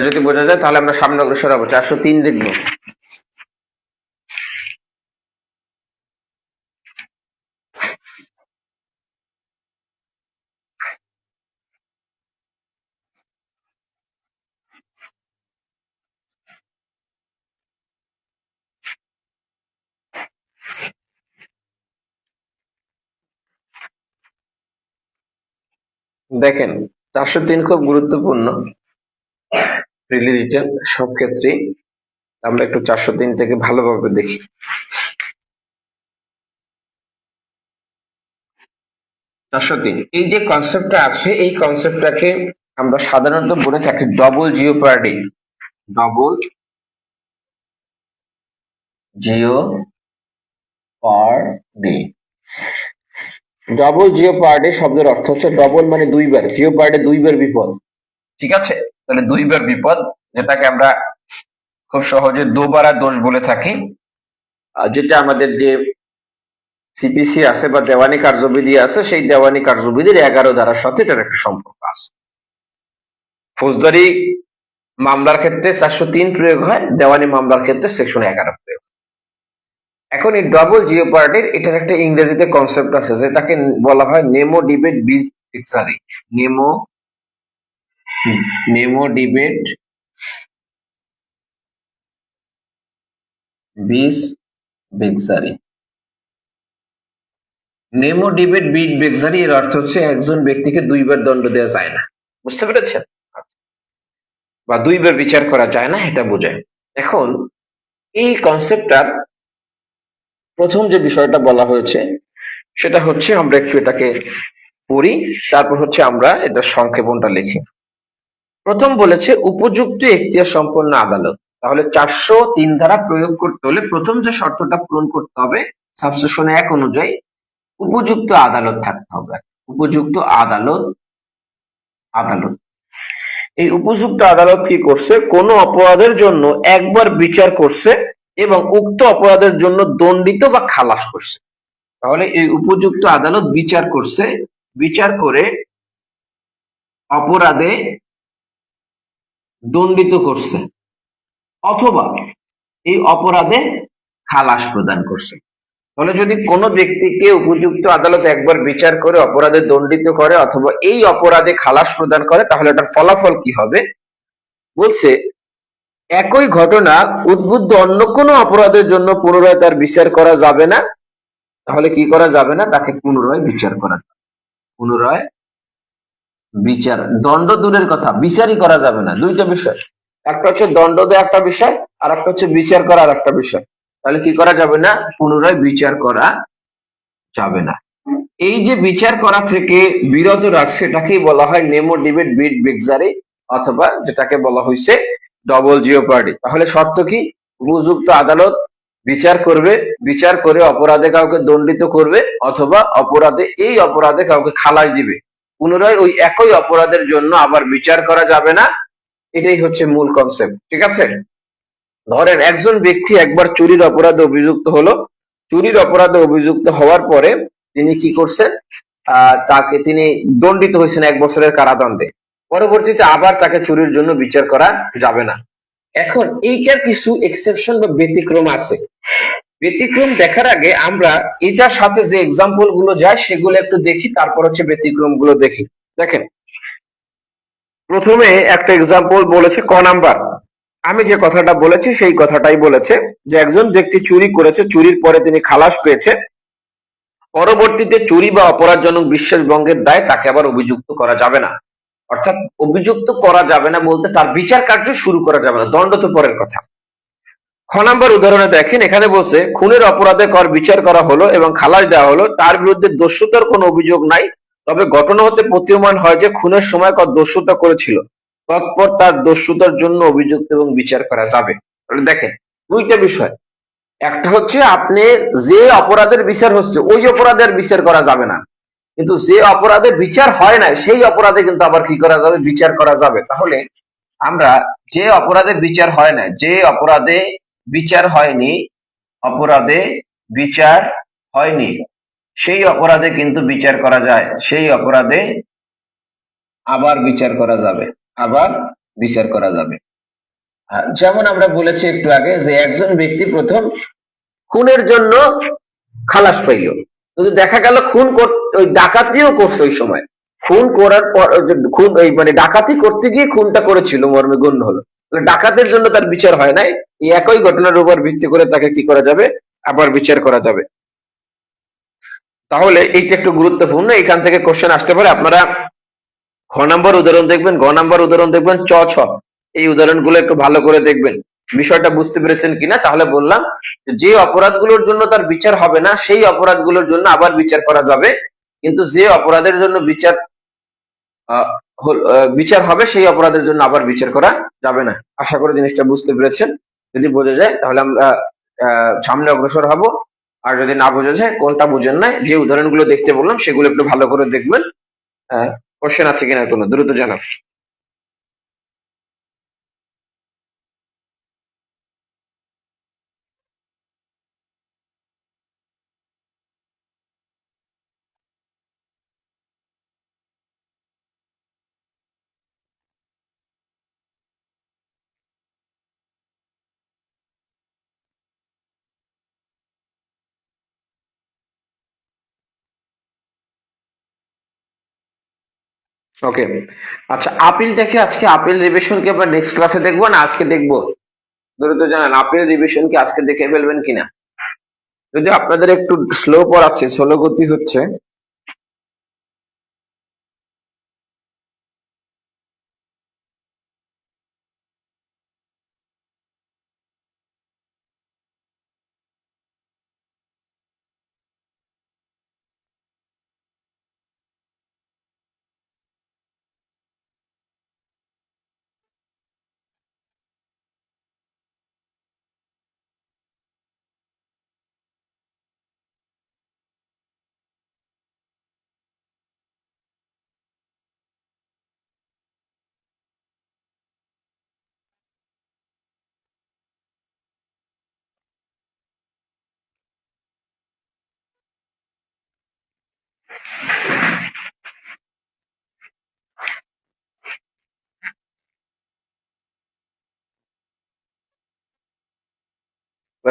যদি বোঝা যায় তাহলে আমরা সামনে অগ্রসর হবো। 403 দেখবো। দেখেন 403 খুব গুরুত্বপূর্ণ, রিলি রিটেন সব ক্ষেত্রেই। আমরা একটু 403 থেকে ভালোভাবে দেখি। 403 এই যে কনসেপ্টটা আছে, এই কনসেপ্টটাকে আমরা সাধারণত বলে থাকি ডবল জিওপার্ডি। ডবল জিওপার্ডি। ডবল জিওপার্ডি শব্দের অর্থ হচ্ছে ডবল মানে দুইবার, জিওপার্ডি দুইবার বিপদ। ঠিক আছে, তাহলে দুইবার বিপদ, যেটাকে আমরা খুব সহজে দোবারা দোষ বলে থাকি। যেটা আমাদের যে সিপিসি আছে বা দেওয়ানি কার্যবিধি আছে, সেই দেওয়ানি কার্যবিধির 11 ধারার সাথে এটার একটা সম্পর্ক আছে। ফৌজদারি মামলার ক্ষেত্রে 403 প্রয়োগ হয়, দেওয়ানি মামলার ক্ষেত্রে সেকশন 11 প্রয়োগ। এখন এই ডবল জিওপার্ডির এটার একটা ইংরেজিতে কনসেপ্ট আছে যেটাকে বলা হয় নেমো ডিবেট বিস ভিক্সারি। নেমো ডিবেট বিস ভিক্সারি। নেমো ডিবেট বিট ভিক্সারি এর অর্থ হচ্ছে একজন ব্যক্তিকে দুইবার দণ্ড দেওয়া যায় না। বুঝতে পেরেছেন? বা দুইবার বিচার করা যায় না, এটা বোঝায়। এখন এই কনসেপ্টটার প্রথম যে বিষয়টা বলা হয়েছে সেটা হচ্ছে, আমরা একটু এটাকে পড়ি, তারপর হচ্ছে আমরা এটা সংক্ষেপণটা লিখি। প্রথম বলেছে উপযুক্ত এখতিয়ার সম্পন্ন আদালত। তাহলে 403 ধারা প্রয়োগ করতে হলে প্রথম যে শর্তটা পূরণ করতে হবে সাবসেকশন 1 অনুযায়ী উপযুক্ত আদালত থাকতে হবে। উপযুক্ত আদালত। এই উপযুক্ত আদালত কি করছে? কোন অপরাধের জন্য একবার বিচার করছে এবং উক্ত অপরাধের জন্য দণ্ডিত বা খালাস করছে। তাহলে এই উপযুক্ত আদালত বিচার করছে, বিচার করে অপরাধে দণ্ডিত করছে অথবা এই অপরাধে খালাস প্রদান করছে। তাহলে যদি কোনো ব্যক্তিকে উপযুক্ত আদালত একবার বিচার করে অপরাধে দণ্ডিত করে অথবা এই অপরাধে খালাস প্রদান করে, তাহলে এটার ফলাফল কি হবে? বলছে একই ঘটনা উদ্বুদ্ধ অন্য কোনো অপরাধের জন্য পুনরায় তার বিচার করা যাবে না। তাহলে কি করা যাবে না? তাকে পুনরায় বিচার করা, পুনরায় বিচার, দণ্ড দূরের কথা বিচারই করা যাবে না। দুইটা বিষয়, একটা হচ্ছে দণ্ড দেওয়া একটা বিষয়, আর একটা হচ্ছে বিচার করা আর একটা বিষয়। তাহলে কি করা যাবে না, পুনরায় বিচার করা যাবে না। এই যে বিচার করা থেকে বিরত রাখছে এটাকেই বলা হয় নেমো ডিবেট বিট বিগজারি, অথবা যেটাকে বলা হয়েছে ডবল জিওপার্ডি। তাহলে শর্ত কি, উপযুক্ত আদালত বিচার করবে, বিচার করে অপরাধে কাউকে দণ্ডিত করবে, অথবা এই অপরাধে কাউকে খালাস দিবে। পুনরায় ওই একই অপরাধের জন্য আবার বিচার করা যাবে না। এটাই হচ্ছে মূল কনসেপ্ট, ঠিক আছে। ধরেন একজন ব্যক্তি একবার চুরির অপরাধে অভিযুক্ত হলো, চুরির অপরাধে অভিযুক্ত হওয়ার পরে তিনি কি করছেন, তিনি দণ্ডিত হয়েছেন 1 বছরের কারাদণ্ডে। পরবর্তীতে আবার তাকে চুরির জন্য বিচার করা যাবে না। এখন এইটার কিছু এক্সেপশন বা ব্যতিক্রম আছে। ব্যতিক্রম দেখার আগে আমরা এটার সাথে যে এক্সাম্পল গুলো যায় সেগুলো একটু দেখি, তারপর হচ্ছে ব্যতিক্রম গুলো দেখি। দেখেন, প্রথমে একটা এক্সাম্পল বলেছে ক নাম্বার। আমি যে কথাটা বলেছি সেই কথাটাই বলেছে যে একজন ব্যক্তি চুরি করেছে, চুরির পরে তিনি খালাস পেয়েছে, পরবর্তীতে চুরি বা অপরাধজনক বিশ্বাসভঙ্গের দায়ে তাকে আবার অভিযুক্ত করা যাবে না। অর্থাৎ অভিযুক্ত করা যাবে না বলতে তার বিচার কার্য শুরু করা যাবে না, দণ্ড তো পরের কথা। খ নাম্বার উদাহরণে দেখেন, এখানে বলছে খুনের অপরাধে কর বিচার করা হলো এবং খালাস দেওয়া হলো, তার বিরুদ্ধে দস্যুতার কোনো অভিযোগ নাই, তবে ঘটনা হতে প্রতীয়মান হয় যে খুনের সময় কর দস্যুতা করেছিল, তৎপর তার দস্যুতার জন্য অভিযুক্ত এবং বিচার করা যাবে। দেখেন, দুইটা বিষয়। একটা হচ্ছে আপনি যে অপরাধের বিচার হচ্ছে ওই অপরাধের বিচার করা যাবে না, কিন্তু যে অপরাধের বিচার হয় না সেই অপরাধে কিন্তু আবার কি করা যাবে, বিচার করা যাবে। তাহলে আমরা যে অপরাধে বিচার হয় না, যে অপরাধে বিচার হয়নি, অপরাধে বিচার হয়নি সেই অপরাধে কিন্তু বিচার করা যায়, সেই অপরাধে আবার বিচার করা যাবে, আবার বিচার করা যাবে। যেমন আমরা বলেছি একটু আগে যে একজন ব্যক্তি প্রথম খুনের জন্য খালাস পাইল, কিন্তু দেখা গেল ওই ডাকাতিও করছে, ওই সময় খুন করার পর খুন মানে ডাকাতি করতে গিয়ে খুনটা করেছিল, মর্মে গণ্য হলো। ডাকাতের জন্য তার বিচার হয় নাই, এই একই ঘটনার উপর ভিত্তি করে তাকে কি করা যাবে, আবার বিচার করা যাবে। তাহলে এইটা একটু গুরুত্বপূর্ণ, এখান থেকে কোশ্চেন আসতে পারে। আপনারা খ নাম্বার উদাহরণ দেখবেন, গ নাম্বার উদাহরণ দেখবেন, চ ছ এই উদাহরণগুলো একটু ভালো করে দেখবেন, বিষয়টা বুঝতে পেরেছেন কিনা। তাহলে বললাম যে অপরাধগুলোর জন্য তার বিচার হবে না সেই অপরাধগুলোর জন্য আবার বিচার করা যাবে, কিন্তু যে অপরাধের জন্য বিচার হবে সেই অপরাধের জন্য আবার বিচার করা যাবে না। আশা করি জিনিসটা বুঝতে পেরেছেন। যদি বোঝা যায় তাহলে আমরা সামনে অগ্রসর হব, আর যদি না বোঝা যায়, কোনটা বুঝেন না, যে উদাহরণগুলো দেখতে বললাম সেগুলো একটু ভালো করে দেখবেন। কোশ্চেন আছে কিনা কোনো, দ্রুত জানান। ওকে, আচ্ছা, আপিল দেখে আজকে আপিল রিভিশন কি আমরা নেক্সট ক্লাসে দেখবো না আজকে দেখবো? দ্রুত জানান, আপিল রিভিশন কি আজকে দেখে ফেলবেন কিনা? যদি আপনাদের একটু স্লো পড়াচ্ছে, স্লো গতি হচ্ছে।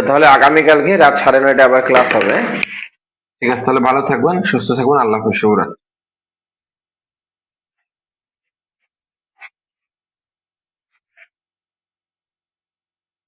তাহলে আগামীকালকে রাত 9:30টায় আবার ক্লাস হবে। ঠিক আছে, তাহলে ভালো থাকবেন, সুস্থ থাকবেন, আল্লাহ হাফেজ, শুভরাত্রি।